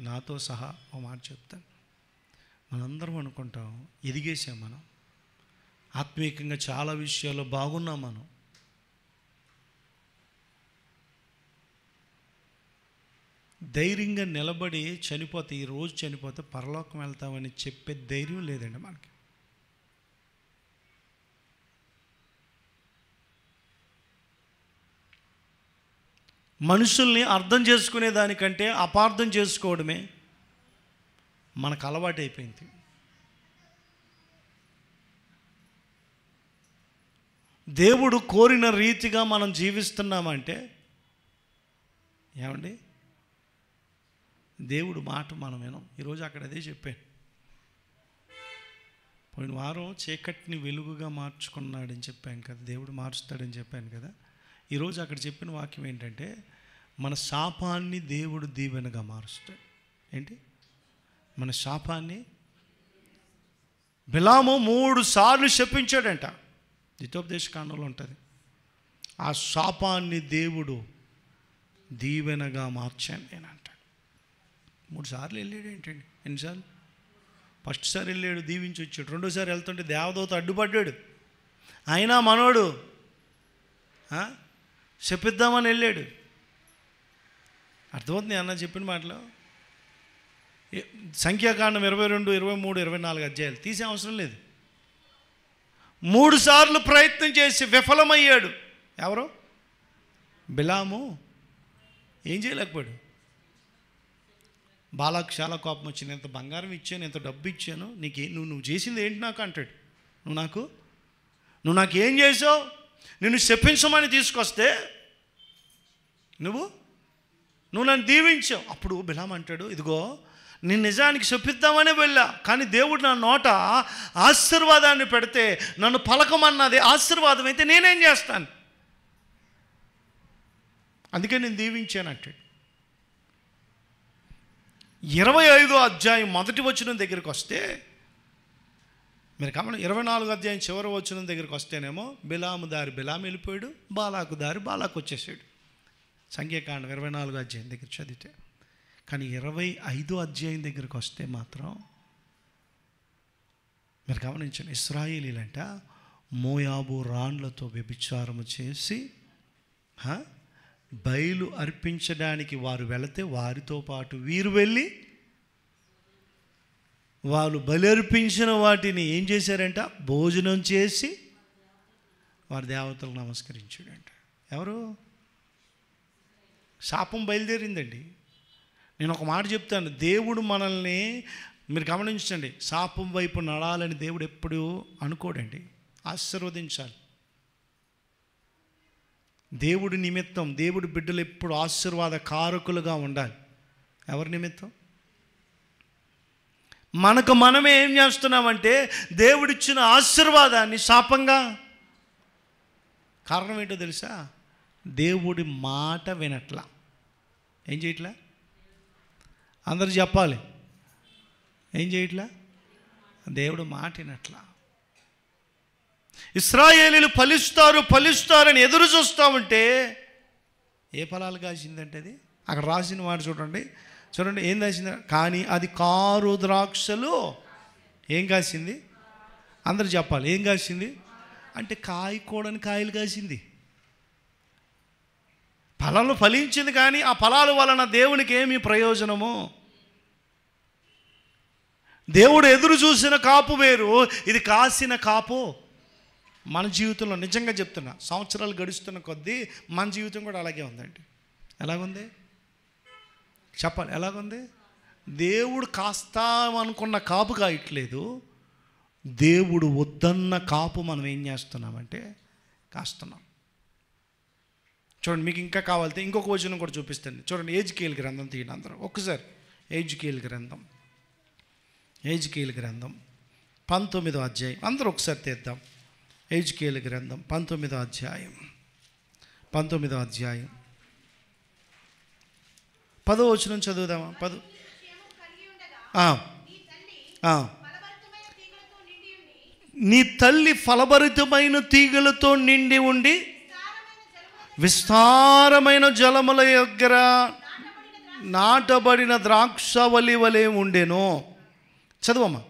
నాతో సహా ఒక మాట చెప్తాను, మనందరం అనుకుంటాం ఎదిగేసాం, మనం ఆత్మీయంగా చాలా విషయాల్లో బాగున్నాం. మనం ధైర్యంగా నిలబడి చనిపోతే, ఈరోజు చనిపోతే పరలోకం వెళ్తామని చెప్పే ధైర్యం లేదండి మనకి. మనుషుల్ని అర్థం చేసుకునే దానికంటే అపార్థం చేసుకోవడమే మనకు అలవాటైపోయింది. దేవుడు కోరిన రీతిగా మనం జీవిస్తున్నామంటే ఏమండి, దేవుడు మాట మనం వినం. ఈరోజు అక్కడ అదే చెప్పాను. పోయిన వారం చీకటిని వెలుగుగా మార్చుకున్నాడని చెప్పాను కదా, దేవుడు మారుస్తాడని చెప్పాను కదా. ఈరోజు అక్కడ చెప్పిన వాక్యం ఏంటంటే, మన శాపాన్ని దేవుడు దీవెనగా మారుస్తాడు. ఏంటి? మన శాపాన్ని బిలాము 3 సార్లు శపించాడంట. ద్వితోపదేశ కాండంలో ఉంటుంది. ఆ శాపాన్ని దేవుడు దీవెనగా మార్చాను నేను అంటాడు. 3 సార్లు వెళ్ళాడు. ఏంటండి? ఎన్నిసార్లు? ఫస్ట్ సారి వెళ్ళాడు, దీవించి వచ్చాడు. రెండోసారి వెళ్తుంటే దేవదూత అడ్డుపడ్డాడు. అయినా మనోడు శపిద్దామని వెళ్ళాడు. అర్థమవుతుంది అన్న చెప్పిన మాటలో. సంఖ్యాకాండం 22, 23, 24 అధ్యాయాలు తీసే అవసరం లేదు. 3 సార్లు ప్రయత్నం చేసి విఫలమయ్యాడు. ఎవరు? బిలాము. ఏం చేయలేకపోయాడు. బాలాకు చాలా కోపం వచ్చింది. ఎంత బంగారం ఇచ్చాను, ఎంత డబ్బు ఇచ్చాను, నువ్వు చేసింది ఏంటి నాకు అంటాడు. నువ్వు నాకేం చేసావు? నిన్ను శపించమని తీసుకొస్తే నువ్వు నన్ను దీవించావు. అప్పుడు బిలాము అంటాడు, ఇదిగో నేను నిజానికి శపిద్దామనే వెళ్ళా, కానీ దేవుడు నా నోట ఆశీర్వాదాన్ని పెడితే నన్ను పలకమన్నది ఆశీర్వాదం అయితే నేనేం చేస్తాను, అందుకే నేను దీవించాను అంటాడు. 25వ అధ్యాయం మొదటి వచనం దగ్గరికి వస్తే మీరు కావాలి, 24వ అధ్యాయం చివరి వచనం దగ్గరికి వస్తేనేమో బిలాము దారి బిలాము వెళ్ళిపోయాడు, బాలాకు దారి బాలాకు వచ్చేసాడు. సంఖ్యాకాండం 24వ అధ్యాయం దగ్గర చదివితే. కానీ 25వ అధ్యాయం దగ్గరికి వస్తే మాత్రం మీరు గమనించండి, ఇశ్రాయేలీలంట మోయాబు రాండ్లతో వ్యభిచారము చేసి బయలు అర్పించడానికి వారు వెళితే వారితో పాటు వీరు వెళ్ళి వాళ్ళు బలి అర్పించిన వాటిని ఏం చేశారంట, భోజనం చేసి వారి దేవతలకు నమస్కరించాడంట. ఎవరు? శాపం బయలుదేరిందండి. నేను ఒక మాట చెప్తాను, దేవుడు మనల్ని మీరు గమనించండి, శాపం వైపు నడాలని దేవుడు ఎప్పుడూ అనుకోడండి, ఆశీర్వదించాలి. దేవుడి నిమిత్తం దేవుడి బిడ్డలు ఎప్పుడు ఆశీర్వాద కారకులుగా ఉండాలి. ఎవరి నిమిత్తం? మనకు మనమే ఏం చేస్తున్నామంటే దేవుడిచ్చిన ఆశీర్వాదాన్ని శాపంగా. కారణం ఏంటో తెలుసా? దేవుడి మాట వినట్లా. ఏం చేయట్లా? అందరు చెప్పాలి, ఏం చేయట్లా? దేవుడు మాట వినట్లా. ఇశ్రాయేలీలు ఫలిస్తారని ఎదురు చూస్తూ ఉంటే ఏ ఫలాలు కాసిందంటే అది అక్కడ రాసిన మాట చూడండి ఏం కాసింది? కానీ అది కారు ద్రాక్షలు ఏం కాసింది? అందరు చెప్పాలి, ఏం కాసింది అంటే కాయకూడని కాయలు కాసింది. ఫలాలు ఫలించింది, కానీ ఆ ఫలాల వలన దేవునికి ఏమి ప్రయోజనము? దేవుడు ఎదురు చూసిన కాపు వేరు, ఇది కాసిన కాపు. మన జీవితంలో నిజంగా చెప్తున్నా, సంవత్సరాలు గడుస్తున్న కొద్దీ మన జీవితం కూడా అలాగే ఉందండి. ఎలాగుంది చెప్పాలి, ఎలాగుంది? దేవుడు కాస్తామనుకున్న కాపు కాయట్లేదు, దేవుడు వద్దన్న కాపు మనం ఏం చేస్తున్నామంటే కాస్తున్నాం. చూడండి, మీకు ఇంకా కావాలంటే ఇంకొక వచనం కూడా చూపిస్తాను. చూడండి, ఎజ్కేలు గ్రంథం తీయండి అందరూ ఒక్కసారి. ఎజ్కేలు గ్రంథం 19వ అధ్యాయం అందరూ ఒకసారి తీద్దాం. ఎజ్కేలు గ్రంథం 19వ అధ్యాయం 10వ వచనం చదువుదామా? 10 నీ తల్లి ఫలభరితమైన తీగలతో నిండి ఉండి విస్తారమైన జలముల దగ్గర నాటబడిన ద్రాక్షవల్లి వలె ఉండెను. చదువమ్మా.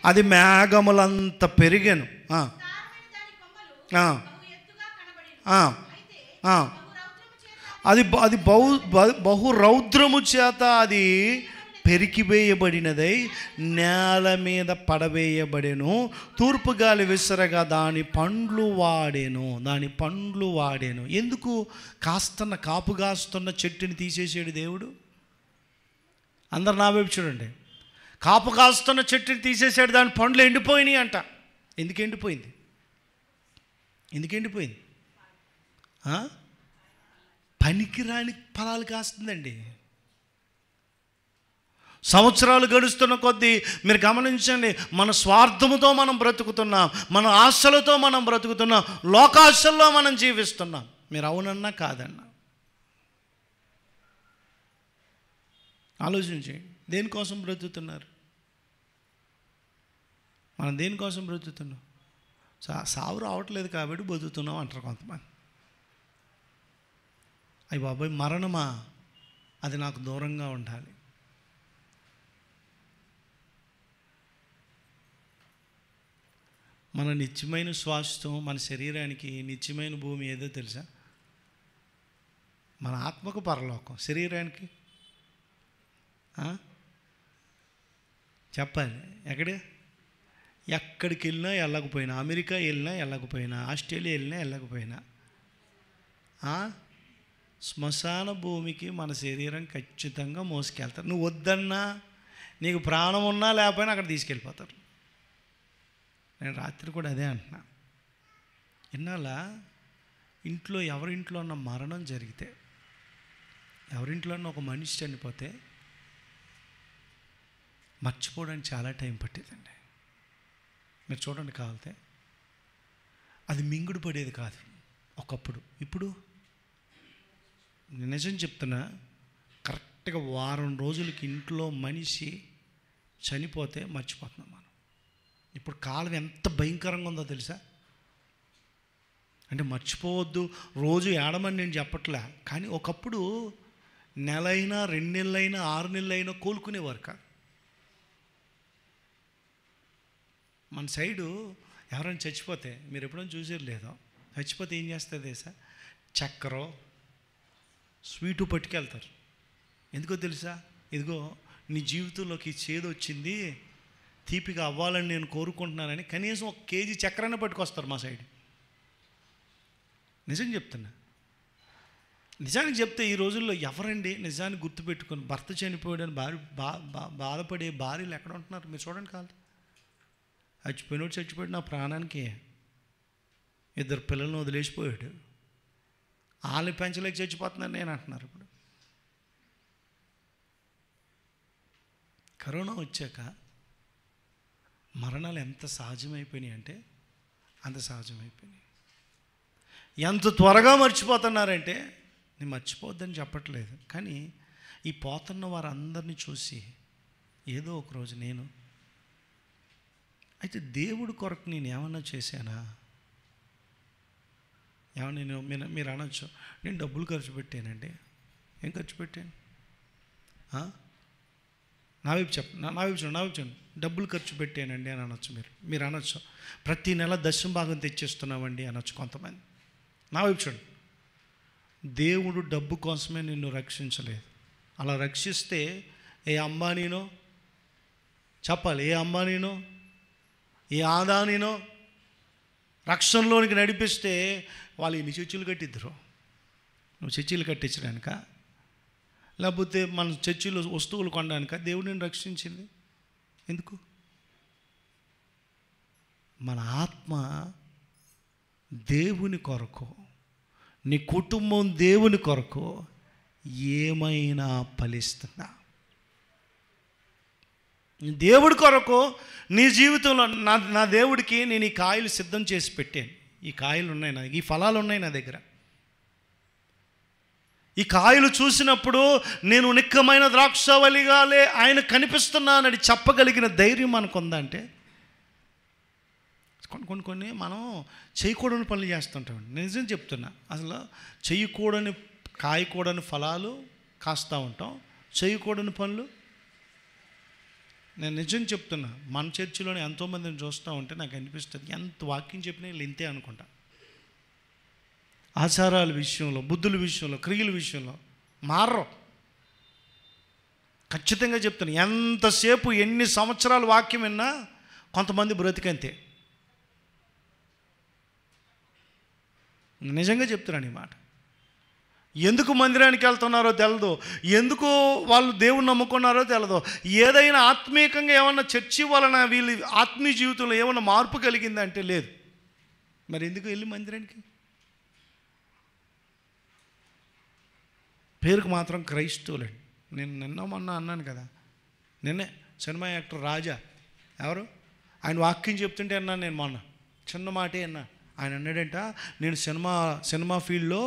అది మేఘములంత పెరిగాను, అది అది బహు రౌద్రము చేత అది పెరికివేయబడినదై నేల మీద పడవేయబడెను. తూర్పు గాలి విసరగా దాని పండ్లు వాడెను. ఎందుకు? కాపు కాస్తున్న చెట్టుని తీసేసాడు దేవుడు. అందరు నా వైపు చూడండి. కాపు కాస్తున్న చెట్టుని తీసేసాడు, దాని పండ్లు ఎండిపోయినాయి అంట. ఎందుకు ఎండిపోయింది? పనికిరాని ఫలాలు కాస్తుందండి. సంవత్సరాలు గడుస్తున్న కొద్దీ మీరు గమనించండి, మన స్వార్థముతో మనం బ్రతుకుతున్నాం, మన ఆశలతో మనం బ్రతుకుతున్నాం, లోకాశల్లో మనం జీవిస్తున్నాం. మీరు అవునన్నా కాదన్నా ఆలోచించండి. దేనికోసం బ్రతుకుతున్నారు? మనం దేనికోసం బ్రతుకుతున్నాం? సావు రావట్లేదు కాబట్టి బతుకుతున్నాం అంటారు కొంతమంది. అయ్య బాబాయ్, మరణమా? అది నాకు దూరంగా ఉండాలి. మన నిత్యమైన శ్వాసతో మన శరీరానికి నిత్యమైన భూమి ఏదో తెలుసా? మన ఆత్మకు పరలోకం, శరీరానికి చెప్పాలి. ఎక్కడికి వెళ్ళినా వెళ్ళకపోయినా, అమెరికా వెళ్ళినా వెళ్ళకపోయినా, ఆస్ట్రేలియా వెళ్ళినా వెళ్ళకపోయినా, శ్మశాన భూమికి మన శరీరం ఖచ్చితంగా మోసుకెళ్తారు. నువ్వు వద్దన్నా, నీకు ప్రాణం ఉన్నా లేకపోయినా అక్కడ తీసుకెళ్ళిపోతారు. నేను రాత్రి కూడా అదే అంటున్నా. ఇన్నాళ్ళ ఇంట్లో ఎవరింట్లో ఉన్న మరణం జరిగితే, ఎవరింట్లో ఉన్న ఒక మనిషి చనిపోతే మర్చిపోవడానికి చాలా టైం పట్టేదండి. మీరు చూడండి, కావాలితే అది మింగుడు పడేది కాదు ఒకప్పుడు. ఇప్పుడు నిజం చెప్తున్నా, కరెక్ట్గా వారం రోజులకి ఇంట్లో మనిషి చనిపోతే మర్చిపోతున్నాం మనం. ఇప్పుడు కాలం ఎంత భయంకరంగా ఉందో తెలుసా? అంటే మర్చిపోవద్దు, రోజు ఏడమని నేను చెప్పట్లే, కానీ ఒకప్పుడు నెలైనా 2 నెలలైనా 6 నెలలైనా కోలుకునేవారు కాదు. మన సైడు ఎవరైనా చచ్చిపోతే, మీరు ఎప్పుడైనా చూసారు లేదో, చచ్చిపోతే ఏం చేస్తుంది సార్? చక్కెర స్వీటు పట్టుకెళ్తారు. ఎందుకో తెలుసా? ఇదిగో నీ జీవితంలోకి చేదు వచ్చింది, తీపిగా అవ్వాలని నేను కోరుకుంటున్నానని కనీసం 1 కేజీ చక్కెరనే పట్టుకొస్తారు మా సైడ్. నిజం చెప్తున్నా. నిజానికి చెప్తే ఈ రోజుల్లో ఎవరండి నిజాన్ని గుర్తుపెట్టుకొని భర్త చనిపోయాడని బాధపడే భార్యలు ఎక్కడ ఉంటున్నారు? మీరు చూడండి, కాదు చచ్చిపోయాడు నా ప్రాణానికి 2 పిల్లలను వదిలేసిపోయాడు, వాళ్ళని పెంచలేక చచ్చిపోతున్నాను నేను అంటున్నారు. ఇప్పుడు కరోనా వచ్చాక మరణాలు ఎంత సహజమైపోయినాయి అంటే అంత సహజమైపోయినాయి. ఎంత త్వరగా మర్చిపోతున్నారంటే, నేను మర్చిపోద్దని చెప్పట్లేదు, కానీ ఈ పోతున్న వారందరినీ చూసి ఏదో ఒకరోజు నేను అయితే దేవుడి కొరకు నేను ఏమన్నా చేశానా? ఏమన్నా మీరు అనొచ్చు, నేను డబ్బులు ఖర్చు పెట్టానండి. ఏం ఖర్చు పెట్టాను? నా వైపు చూడండి, డబ్బులు ఖర్చు పెట్టానండి అని అనొచ్చు. మీరు అనొచ్చు, ప్రతి నెల దశమ భాగం తెచ్చేస్తున్నామండి అనొచ్చు కొంతమంది. నా వైపు చూడండి, దేవుడు డబ్బు కోసమే నిన్ను రక్షించలేదు. అలా రక్షిస్తే ఏ అంబానీనో చెప్పాలి, ఏ అంబానీనో ఏ ఆదానీనో రక్షణలోనికి నడిపిస్తే వాళ్ళు ఇన్ని చర్చిలు కట్టిద్దరు. నువ్వు చర్చిలు కట్టించడానిక, లేకపోతే మన చర్చిలో వస్తువులు కొనడానిక దేవుడిని రక్షించింది? ఎందుకు? మన ఆత్మ దేవుని కొరకు, నీ కుటుంబం దేవుని కొరకు ఏమైనా ఫలిస్తుందా? దేవుడి కొరకు నీ జీవితంలో నా దేవుడికి నేను ఈ కాయలు సిద్ధం చేసి పెట్టాను, ఈ కాయలు ఉన్నాయి నా, ఈ ఫలాలు ఉన్నాయి నా దగ్గర, ఈ కాయలు చూసినప్పుడు నేను నిక్కమైన ద్రాక్షవల్లిగాలే ఆయన కనిపిస్తున్నానని చెప్పగలిగిన ధైర్యం మనకు ఉందంటే, కొన్ని మనం చేయకూడని పనులు చేస్తుంటామండి. నిజం చెప్తున్నా, అసలు చేయకూడని కాయకూడని ఫలాలు కాస్తూ ఉంటాం, చేయకూడని పనులు. నేను నిజం చెప్తున్నా, మన చర్చిలోనే ఎంతోమందిని చూస్తూ ఉంటే నాకు అనిపిస్తుంది, ఎంత వాక్యం చెప్పినా వీళ్ళు ఇంతే అనుకుంటా. ఆచారాల విషయంలో, బుద్ధుల విషయంలో, క్రియల విషయంలో మారరు. ఖచ్చితంగా చెప్తాను, ఎంతసేపు ఎన్ని సంవత్సరాలు వాక్యం విన్నా కొంతమంది బ్రతికంతే. నిజంగా చెప్తున్నాను ఈ మాట. ఎందుకు మందిరానికి వెళ్తున్నారో తెలదు, ఎందుకు వాళ్ళు దేవుని నమ్ముకున్నారో తెలదు, ఏదైనా ఆత్మీయంగా ఏమన్నా చర్చి వలన వీళ్ళు ఆత్మీయ జీవితంలో ఏమన్నా మార్పు కలిగిందంటే లేదు. మరి ఎందుకు వెళ్ళి మందిరానికి? పేరుకు మాత్రం క్రైస్తవులండి. నేను మొన్న అన్నాను కదా, నిన్నే సినిమా యాక్టర్ రాజా ఎవరు, ఆయన వాక్యం చెప్తుంటే అన్నాను నేను మొన్న, చిన్న మాటే అన్నా. ఆయన అన్నాడంట, నేను సినిమా ఫీల్డ్లో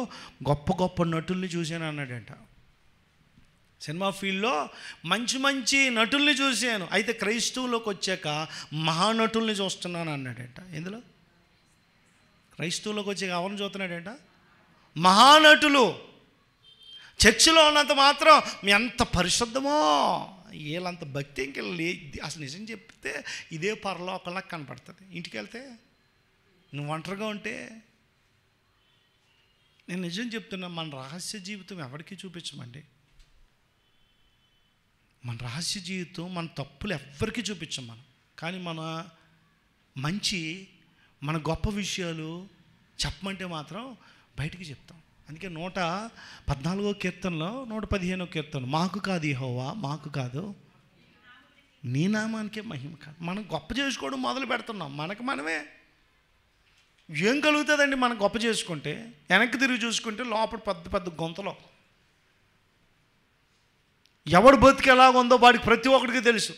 గొప్ప నటుల్ని చూశాను అన్నాడంట. సినిమా ఫీల్డ్లో మంచి నటుల్ని చూశాను, అయితే క్రైస్తవులోకి వచ్చాక మహానటుల్ని చూస్తున్నాను అన్నాడంట. ఎందులో? క్రైస్తవులోకి వచ్చాక ఎవరిని చూస్తున్నాడంట? మహానటులు. చర్చిలో ఉన్నంత మాత్రం మీ అంత పరిశుద్ధమో, వీళ్ళంత భక్తి ఇంకెళ్ళి అసలు నిజం చెప్తే ఇదే పరలోకంలా కనపడుతుంది. ఇంటికి వెళ్తే నువ్వు ఒంటరిగా ఉంటే, నేను నిజం చెప్తున్నా, మన రహస్య జీవితం ఎవరికి చూపించమండి. మన రహస్య జీవితం, మన తప్పులు ఎవరికి చూపించం మనం. కానీ మన మన గొప్ప విషయాలు చెప్పమంటే మాత్రం బయటికి చెప్తాం. అందుకే 114వ కీర్తనలో 115వ కీర్తన, మాకు కాదు యెహోవా, మాకు కాదు నీ నామానికే మహిమ కాదు. మనం గొప్ప చేసుకోవడం మొదలు పెడుతున్నాం. మనమే ఏం కలుగుతుందండి మనం గొప్ప చేసుకుంటే? వెనక్కి తిరిగి చూసుకుంటే లోపల పెద్ద పెద్ద గొంతలో ఎవడు బతికి ఎలాగుందో వాడికి ప్రతి ఒక్కడికి తెలుసు.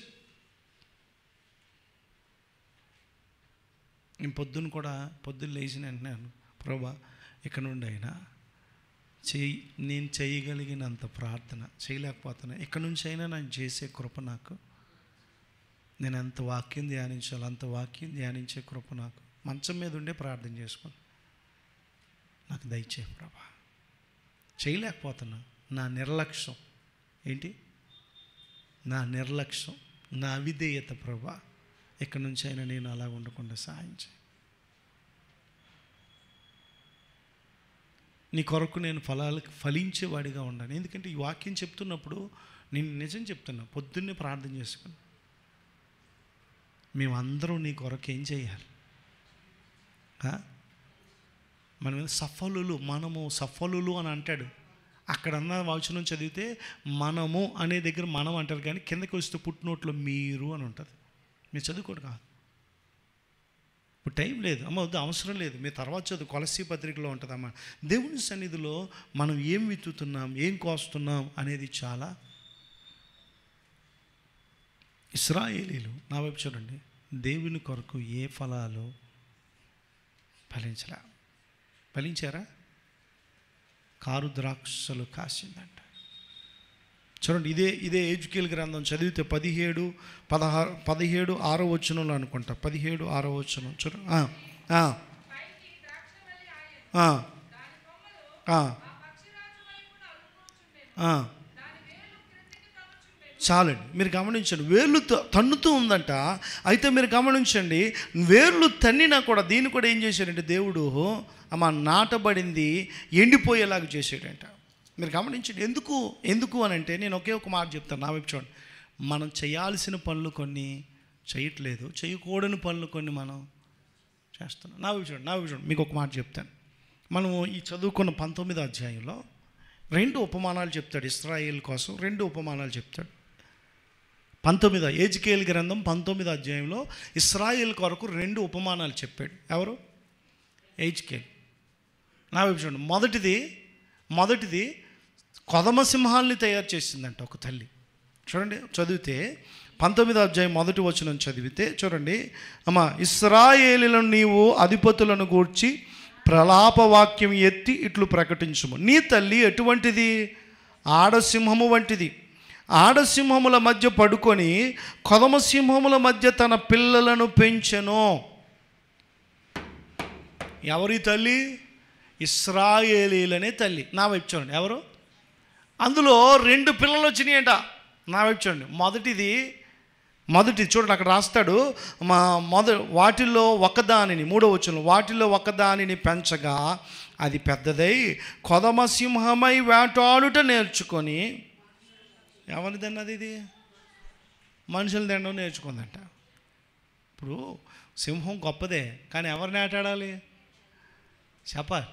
నేను పొద్దున్న లేచిన అంటున్నాను, ప్రభా ఇక్కడ నుండి అయినా నేను చేయగలిగినంత ప్రార్థన చేయలేకపోతున్నా, ఇక్కడ నుంచి అయినా నేను చేసే కృప నాకు, నేను ఎంత వాక్యం ధ్యానించాలో అంత వాక్యం ధ్యానించే కృప నాకు, మంచం మీద ఉండే ప్రార్థన చేసుకోండి, నాకు దయచేయి ప్రభా. చేయలేకపోతున్నా, నా నిర్లక్ష్యం ఏంటి, నా నిర్లక్ష్యం, నా అవిధేయత ప్రభా, ఎక్కడి నుంచి అయినా నేను అలా ఉండకుండా సహాయం చేయి. నీ కొరకు నేను ఫలించేవాడిగా ఉండాను. ఎందుకంటే ఈ వాక్యం చెప్తున్నప్పుడు నేను నిజం చెప్తున్నా, పొద్దున్నే ప్రార్థన చేసుకుని మేమందరం నీ కొరకు ఏం చేయాలి? మన మీద మనము సఫలులు అని అంటాడు. అక్కడన్న వచనం చదివితే మనము అనే దగ్గర మనం అంటారు, కానీ కిందకి వస్తే పుట్టినోట్లో మీరు అని ఉంటుంది. మీరు చదువుకోడు కాదు, ఇప్పుడు టైం లేదు అమ్మ, వద్దు అవసరం లేదు, మీరు తర్వాత చదువు, కొలస్సీ పత్రికలో ఉంటుంది అమ్మ. దేవుని సన్నిధిలో మనం ఏం విత్తుతున్నాం, ఏం కోస్తున్నాం అనేది చాలా. ఇశ్రాయేలీలు నా వైపు చూడండి, దేవుని కొరకు ఏ ఫలాలు ఫలించారా? కారు ద్రాక్షలు కాసిందంట. చూడండి, ఇదే ఎజ్కేల్ గ్రంథం చదివితే 17 6వ వచనంలో అనుకుంటా, 17 6వ వచనం చూడండి. చాలండి, మీరు గమనించండి, వేర్లు తన్నుతూ ఉందంట. అయితే మీరు గమనించండి, వేర్లు తన్నినా కూడా దీన్ని కూడా ఏం చేశాడంటే దేవుడు నాటబడింది ఎండిపోయేలాగా చేసాడంట. మీరు గమనించండి, ఎందుకు అని అంటే నేను ఒకే ఒక మాట చెప్తాను, నా వైపు చూడండి. మనం చేయాల్సిన పనులు కొన్ని చేయట్లేదు, చేయకూడని పనులు కొన్ని మనం చేస్తున్నాం. నా వైపు చూడండి, మీకు ఒక మాట చెప్తాను. మనము ఈ చదువుకున్న 19వ అధ్యాయంలో 2 ఉపమానాలు చెప్తాడు ఇశ్రాయేల్ కోసం. 2 ఉపమానాలు చెప్తాడు. ఎజ్కేల్ గ్రంథం 19వ అధ్యాయంలో ఇశ్రాయేల్ కొరకు 2 ఉపమానాలు చెప్పాడు. ఎవరు? ఎజ్కేల్. నా వైపు చూడండి. మొదటిది కొదమ సింహాల్ని తయారు చేసిందంట ఒక తల్లి. చూడండి, చదివితే 19వ అధ్యాయం 1వ వచనం చదివితే చూడండి, ఇశ్రాయేలీలను నీవు అధిపతులను గూర్చి ప్రలాపవాక్యం ఎత్తి ఇట్లు ప్రకటించుము. నీ తల్లి ఎటువంటిది? ఆడసింహము వంటిది. ఆడసింహముల మధ్య పడుకొని కొదమ సింహముల మధ్య తన పిల్లలను పెంచెను. ఎవరి తల్లి? ఇశ్రాయేలీలనే తల్లి. నా వైపు చూడండి, ఎవరు? అందులో 2 పిల్లలు వచ్చినాయంట. నా వైపు చూడండి. మొదటిది చూడండి, అక్కడ రాస్తాడు, వాటిల్లో ఒకదానిని, 3వ వచనం, వాటిల్లో ఒకదానిని పెంచగా అది పెద్దదై కొదమ సింహమై వేటాడుట నేర్చుకొని, ఎవరిదన్నది ఇది? మనుషులు తినడం నేర్చుకుందంట. ఇప్పుడు సింహం గొప్పదే, కానీ ఎవరిని వేటాడాలి? చెప్పాలి.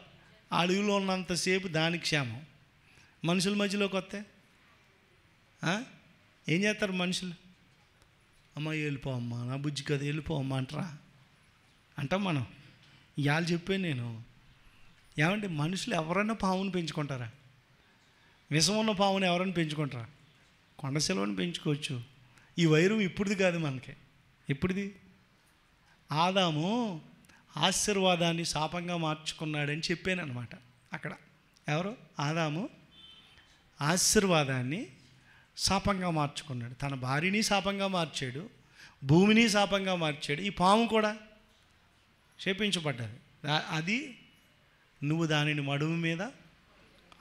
అడవిలో ఉన్నంతసేపు దానికి క్షేమం. మనుషుల మధ్యలోకి వస్తే ఏం చేస్తారు మనుషులు? అమ్మ వెళ్ళిపోమ్మా, నా బుజ్జి కదా వెళ్ళిపోమ్మా అంటాం మనం. ఇవాళ చెప్పాను నేను, ఏమంటే మనుషులు ఎవరైనా పావును పెంచుకుంటారా? విషం ఉన్న పావును ఎవరైనా పెంచుకుంటారా? కొండ సెలవుని పెంచుకోవచ్చు. ఈ వైరం ఇప్పుడుది కాదు మనకి. ఇప్పుడుది ఆదాము ఆశీర్వాదాన్ని శాపంగా మార్చుకున్నాడని చెప్పాను అనమాట. అక్కడ ఎవరు? ఆదాము ఆశీర్వాదాన్ని శాపంగా మార్చుకున్నాడు. తన భార్యని శాపంగా మార్చాడు, భూమిని శాపంగా మార్చాడు. ఈ పాము కూడా శపించబడ్డది. అది నువ్వు దానిని మడుము మీద,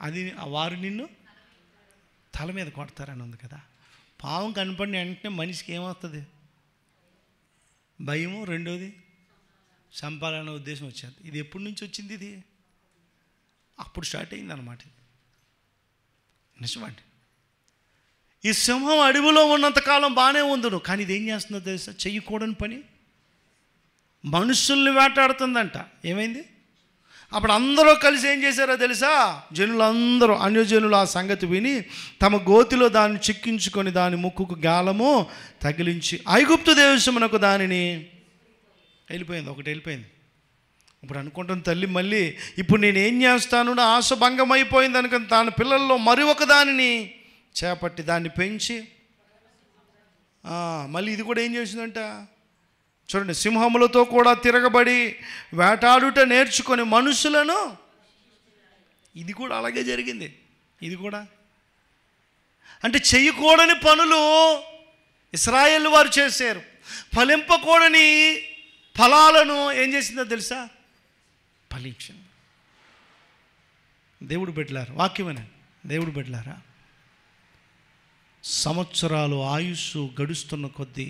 అది వారు నిన్ను తల మీద కొడతారని ఉంది కదా. పాము కనపడిన వెంటనే మనిషికి ఏమవుతుంది? భయము. రెండోది చంపాలనే ఉద్దేశం వచ్చేది. ఇది ఎప్పటి నుంచి వచ్చింది? ఇది అప్పుడు స్టార్ట్ అయింది అన్నమాట. నిజమండి. ఈ సింహం అడవిలో ఉన్నంతకాలం బాగానే ఉందను, కానీ ఇది ఏం చేస్తుందో తెలుసా? చెయ్యకూడని పని, మనుషుల్ని వేటాడుతుందంట. ఏమైంది? అప్పుడు అందరూ కలిసి ఏం చేశారో తెలుసా? జనులందరూ, అన్యజనులు ఆ సంగతి విని తమ గోతిలో దాన్ని చిక్కించుకొని దాని ముక్కుకు గాలము తగిలించి ఐగుప్తు దేశమునకు దానిని వెళ్ళిపోయింది. ఒకటి వెళ్ళిపోయింది. ఇప్పుడు అనుకుంటున్న తల్లి మళ్ళీ ఇప్పుడు నేను ఏం చేస్తాను, నా ఆశ భంగం అయిపోయింది అనుకుని తన పిల్లల్లో మరి ఒక దానిని చేపట్టి దాన్ని పెంచి మళ్ళీ ఇది కూడా ఏం చేసిందంట చూడండి, సింహములతో కూడా తిరగబడి వేటాడుట నేర్చుకొని మనుషులను, ఇది కూడా అలాగే జరిగింది. ఇది కూడా అంటే చేయకూడని పనులు ఇశ్రాయేలు వారు చేశారు. ఫలింపకూడని ఫలాలను ఏం చేసిందో తెలుసా? ఫలించింది. దేవుడు బిడ్డలారా, వాక్యమేనా? దేవుడు బిడ్డలారా, సంవత్సరాలు ఆయుష్ గడుస్తున్న కొద్దీ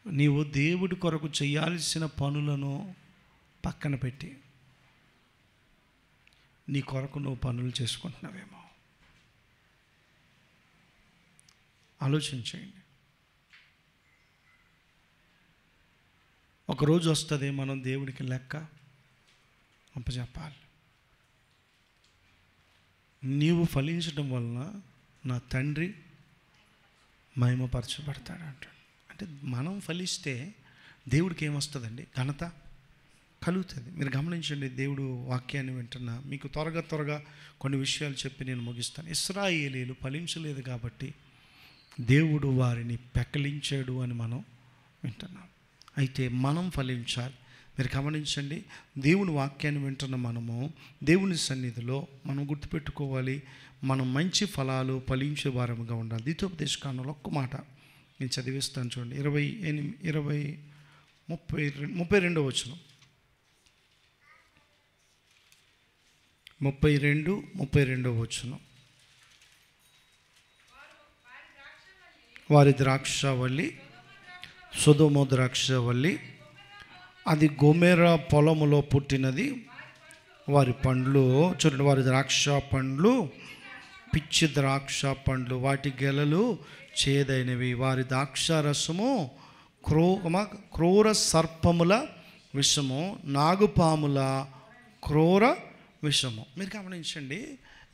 నీవు దేవుడి కొరకు చేయాల్సిన పనులను పక్కన పెట్టి నీ కొరకు నువ్వు పనులు చేసుకుంటున్నావేమో ఆలోచించేయండి. ఒకరోజు వస్తుంది మనం దేవుడికి లెక్క అప్పచెప్పాలి. నీవు ఫలించడం వలన నా తండ్రి మహిమపరచబడతాడు అంటాడు. అంటే మనం ఫలిస్తే దేవుడికి ఏమొస్తుందండి? ఘనత కలుగుతుంది. మీరు గమనించండి, దేవుడు వాక్యాన్ని వింటున్నా మీకు త్వరగా కొన్ని విషయాలు చెప్పి నేను ముగిస్తాను. ఇశ్రాయేలీలు ఫలించలేదు కాబట్టి దేవుడు వారిని పెకలించాడు అని మనం వింటున్నాం. అయితే మనం ఫలించాలి. మీరు గమనించండి, దేవుని వాక్యాన్ని వింటున్న మనము దేవుని సన్నిధిలో మనం గుర్తుపెట్టుకోవాలి, మనం మంచి ఫలాలు ఫలించే వారముగా ఉండాలి. ద్వితోపదేశకాండంలో ఒక్క మాట నేను చదివిస్తాను చూడండి. 32వ వచనం, 32వ వచనం. వారి ద్రాక్షవల్లి సొదొమ ద్రాక్షవల్లి, అది గొమొర్రా పొలములో పుట్టినది. వారి పండ్లు చూడండి, వారి ద్రాక్ష పండ్లు పిచ్చి ద్రాక్ష పండ్లు, వాటి గెలలు చేదైనవి. వారి ద్రాక్షారసము క్రూర సర్పముల విషము, నాగుపాముల క్రూర విషము. మీరు గమనించండి,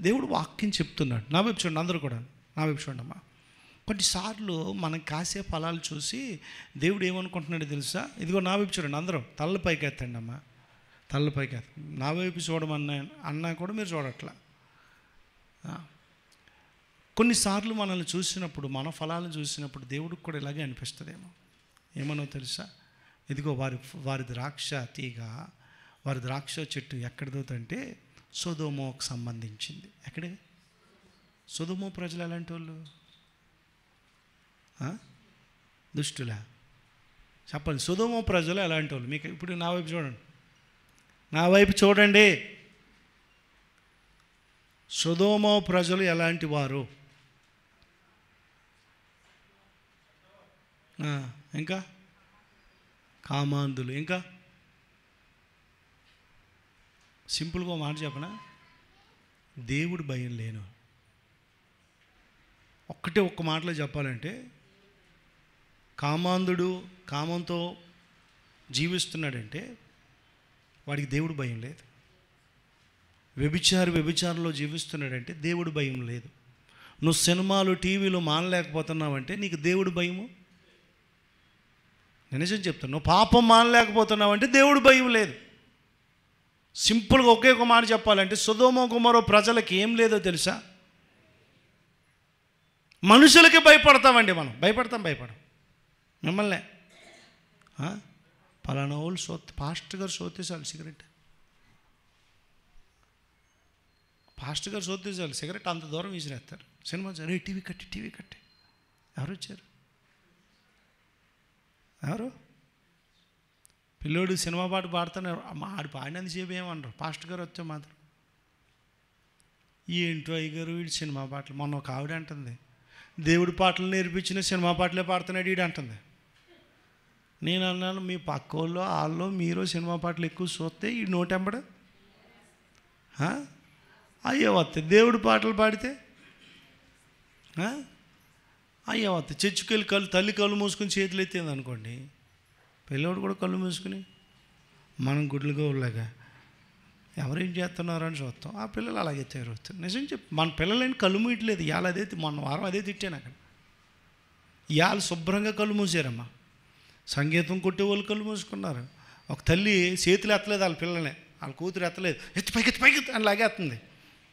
దేవుడు వాక్యం చెప్తున్నాడు. నా వైపు చూడండి, అందరూ కూడా నా వైపు చూడండి అమ్మా. కొన్నిసార్లు మనం కాసే ఫలాలు చూసి దేవుడు ఏమనుకుంటున్నాడో తెలుసా? ఇదిగో నా వైపు చూడండి, అందరూ తల్ల పైకి ఎత్తండి అమ్మా, తల్ల పైకి ఎత్తండి. నా వైపు చూడమన్నా కూడా మీరు చూడట్లా. కొన్నిసార్లు మనల్ని చూసినప్పుడు, మన ఫలాలను చూసినప్పుడు దేవుడికి కూడా ఇలాగే అనిపిస్తుందేమో. ఏమనో తెలుసా? ఇదిగో వారి ద్రాక్ష తీగ, వారి ద్రాక్ష చెట్టు ఎక్కడిదోతంటే సొదొమకు సంబంధించింది. ఎక్కడే? సొదొమ ప్రజలు ఎలాంటి వాళ్ళు? దుష్టులా? చెప్పండి, సొదొమ ప్రజలు ఎలాంటి వాళ్ళు? మీకు ఇప్పుడు నా వైపు చూడండి, నా వైపు చూడండి. సొదొమ ప్రజలు ఎలాంటి వారు? ఇంకా కామాంధులు, ఇంకా సింపుల్గా మాట చెప్పనా, దేవుడు భయం లేను. ఒక్క మాటలో చెప్పాలంటే, కామాంధుడు కామంతో జీవిస్తున్నాడంటే వాడికి దేవుడు భయం లేదు. వ్యభిచారంలో జీవిస్తున్నాడంటే దేవుడు భయం లేదు. నువ్వు సినిమాలు టీవీలు మానలేకపోతున్నావంటే నీకు దేవుడు భయము. నేను నిజం చెప్తాను, నువ్వు పాపం మానలేకపోతున్నావంటే దేవుడు భయం లేదు. సింపుల్గా ఒకే ఒక మాట చెప్పాలంటే, సొదొమ గొమొర్రా ప్రజలకి ఏం లేదో తెలుసా? మనుషులకి భయపడతామండి. మనం భయపడం మిమ్మల్నే. పలానా వాళ్ళు పాస్టర్ గారు సోతేసాలి సిగరెట్, పాస్టర్ గారు సోతేసాలి సిగరెట్, అంత దూరం విసిరేస్తారు. సినిమా రే టీవీ కట్టి ఎవరు వచ్చారు? ఎవరు? పిల్లోడు సినిమా పాట పాడుతున్నారు, ఆడు పాడినంతసేపు ఏమన్నారు, పాస్టర్ గారు వచ్చే మాత్రం ఏంటో అయ్యగారు వీడు సినిమా పాటలు. మొన్న ఒక ఆవిడ అంటుంది, దేవుడి పాటలు నేర్పించిన సినిమా పాటలే పాడుతున్నాడు వీడు అంటుంది. నేను అన్నాను, మీ పక్క వాళ్ళు మీరు సినిమా పాటలు ఎక్కువ చూస్తే ఈ నోటెంబడ అయ్యో వస్తాయి. దేవుడి పాటలు పాడితే అయ్యో వస్తాయి. చర్చికెళ్ళి తల్లి కళ్ళు మూసుకుని చేతులు ఎత్తేది అనుకోండి, పిల్లవాడు కూడా కళ్ళు మూసుకుని మనం గుడ్లుగా ఉండలాగా ఎవరేం చేస్తున్నారు అని చూస్తాం, ఆ పిల్లలు అలాగే తయారవుతారు. నిజం చెప్పి మన పిల్లలేని కళ్ళు మూయట్లేదు. ఇవాళ అదే, మొన్న వారం అదే తిట్టాను అక్కడ. ఇవాళ శుభ్రంగా కళ్ళు మూసారమ్మా. సంగీతం కొట్టేవాళ్ళు కళ్ళు మూసుకున్నారు. ఒక తల్లి చేతులు ఎత్తలేదు వాళ్ళ పిల్లల్ని, వాళ్ళ కూతురు ఎత్తలేదు, ఎత్తి పైకి అని లాగేస్తుంది.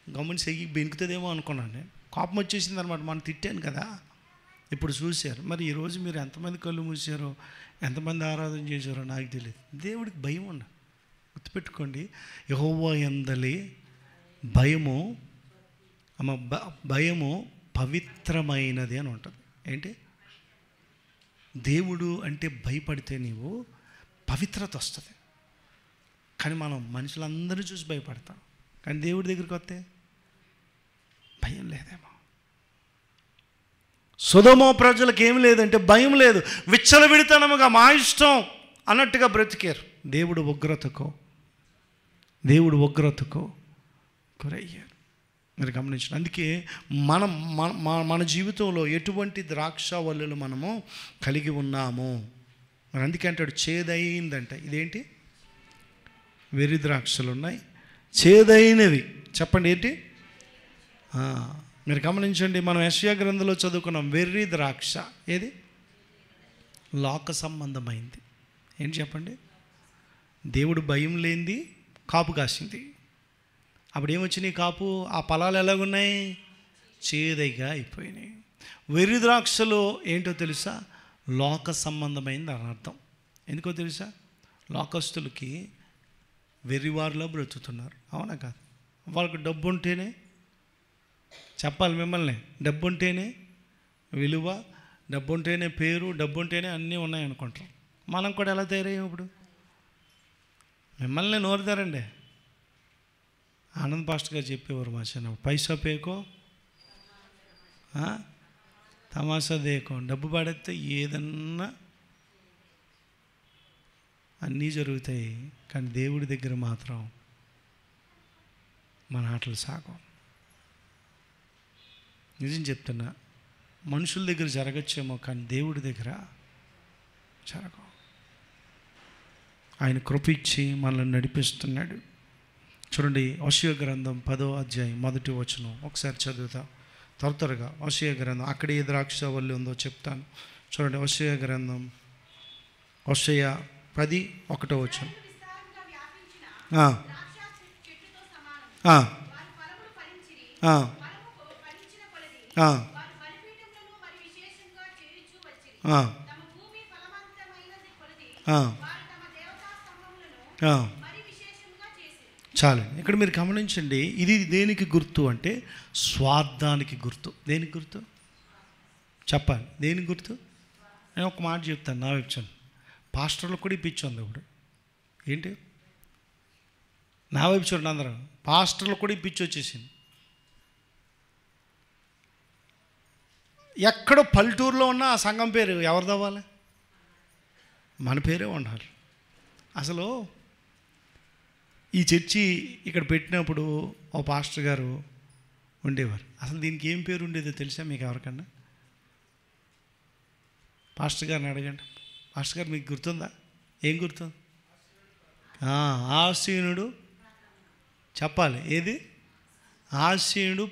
గమ్ముని సెయ్యి బెనుకుతుందేమో అనుకున్నాను నేను. కోపం వచ్చేసింది అనమాట. మనం తిట్టాను కదా. ఇప్పుడు చూశారు. మరి ఈరోజు మీరు ఎంతమంది కళ్ళు మూసారో, ఎంతమంది ఆరాధన చేశారో నాకు తెలియదు. దేవుడికి భయం ఉండ. గుర్తుపెట్టుకోండి, యెహోవా యందలి భయము భయము పవిత్రమైనది అని ఉంటుంది. ఏంటి? దేవుడు అంటే భయపడితే నీవు పవిత్రత వస్తుంది. కానీ మనం మనుషులందరూ చూసి భయపడతాం. కానీ దేవుడి దగ్గరికి వస్తే భయం లేదేమో. సొదొమ ప్రజలకు ఏమి లేదంటే భయం లేదు. విచ్చలవిడితనముగా మా ఇష్టం అన్నట్టుగా బ్రతికారు. దేవుడు ఉగ్రతకు గురయ్యారు. మీరు గమనించండి. అందుకే మన జీవితంలో ఎటువంటి ద్రాక్షవల్లులు మనము కలిగి ఉన్నాము. మరి అందుకే అంటాడు చేదైందంట. ఇదేంటి? వెర్రి ద్రాక్షలు ఉన్నాయి, చేదైనవి. చెప్పండి ఏంటి? మీరు గమనించండి. మనం యెషయా గ్రంథంలో చదువుకున్నాం. వెర్రి ద్రాక్ష ఏది? లోక సంబంధమైంది. ఏంటి చెప్పండి? దేవుడు భయం లేనిది కాపు కాసింది. అప్పుడు ఏమొచ్చినాయి కాపు? ఆ ఫలాలు ఎలాగున్నాయి? చేదైగా అయిపోయినాయి. వెర్రి ద్రాక్షలో ఏంటో తెలుసా? లోక సంబంధమైంది అని అర్థం. ఎందుకో తెలుసా? లోకస్తులకి వెర్రివారిలో బ్రతుకుతున్నారు. అవునా కాదు? వాళ్ళకి డబ్బు ఉంటేనే, చెప్పాలి మిమ్మల్ని, డబ్బు ఉంటేనే విలువ, డబ్బు ఉంటేనే పేరు, డబ్బు ఉంటేనే అన్నీ ఉన్నాయి అనుకుంటాం. మనం కూడా ఎలా తయారయ్యాం ఇప్పుడు? మిమ్మల్ని నోరుతారండి. ఆనంద్ పాస్టర్ గారు చెప్పేవారు మా చిన్న, పైసా పేకో తమాషా దేకో. డబ్బు పడితే ఏదన్నా అన్నీ జరుగుతాయి. కానీ దేవుడి దగ్గర మాత్రం మన ఆటలు సాగం. నిజం చెప్తున్నా. మనుషుల దగ్గర జరగచ్చేమో, కానీ దేవుడి దగ్గర జరగవు. ఆయన కృప ఇచ్చి మనల్ని నడిపిస్తున్నాడు. చూడండి, హోషేయ గ్రంథం 10వ అధ్యాయం 1వ వచనం ఒకసారి చదువుతాం త్వరగా. హోషేయ గ్రంథం, అక్కడ ఏ ద్రాక్షవల్లి ఉందో చెప్తాను. చూడండి, హోషేయ గ్రంథం, హోషేయ 10:1 వచనం. చాలు. ఇక్కడ మీరు గమనించండి. ఇది దేనికి గుర్తు అంటే స్వార్థానికి గుర్తు. దేనికి గుర్తు చెప్పాలి? దేనికి గుర్తు? నేను ఒక మాట చెప్తాను. నా వైపు పాస్టర్లకు కూడా ఇప్పించింది ఇప్పుడు. ఏంటి? నా వైపు చూడండి. అందరూ పాస్టర్లకు కూడా ఇప్పించి వచ్చేసింది. ఎక్కడో పల్లెటూరులో ఉన్న ఆ సంఘం పేరు ఎవరిది అవ్వాలి? మన పేరే ఉండాలి. అసలు ఈ చర్చి ఇక్కడ పెట్టినప్పుడు ఓ పాస్టర్ గారు ఉండేవారు. అసలు దీనికి ఏం పేరు ఉండేదో తెలుసా మీకు ఎవరికన్నా? పాస్టర్ గారిని అడగండి. పాస్టర్ గారు మీకు గుర్తుందా? ఏం గుర్తుంది? ఆసీనుడు. చెప్పాలి ఏది? ఆసీనుడు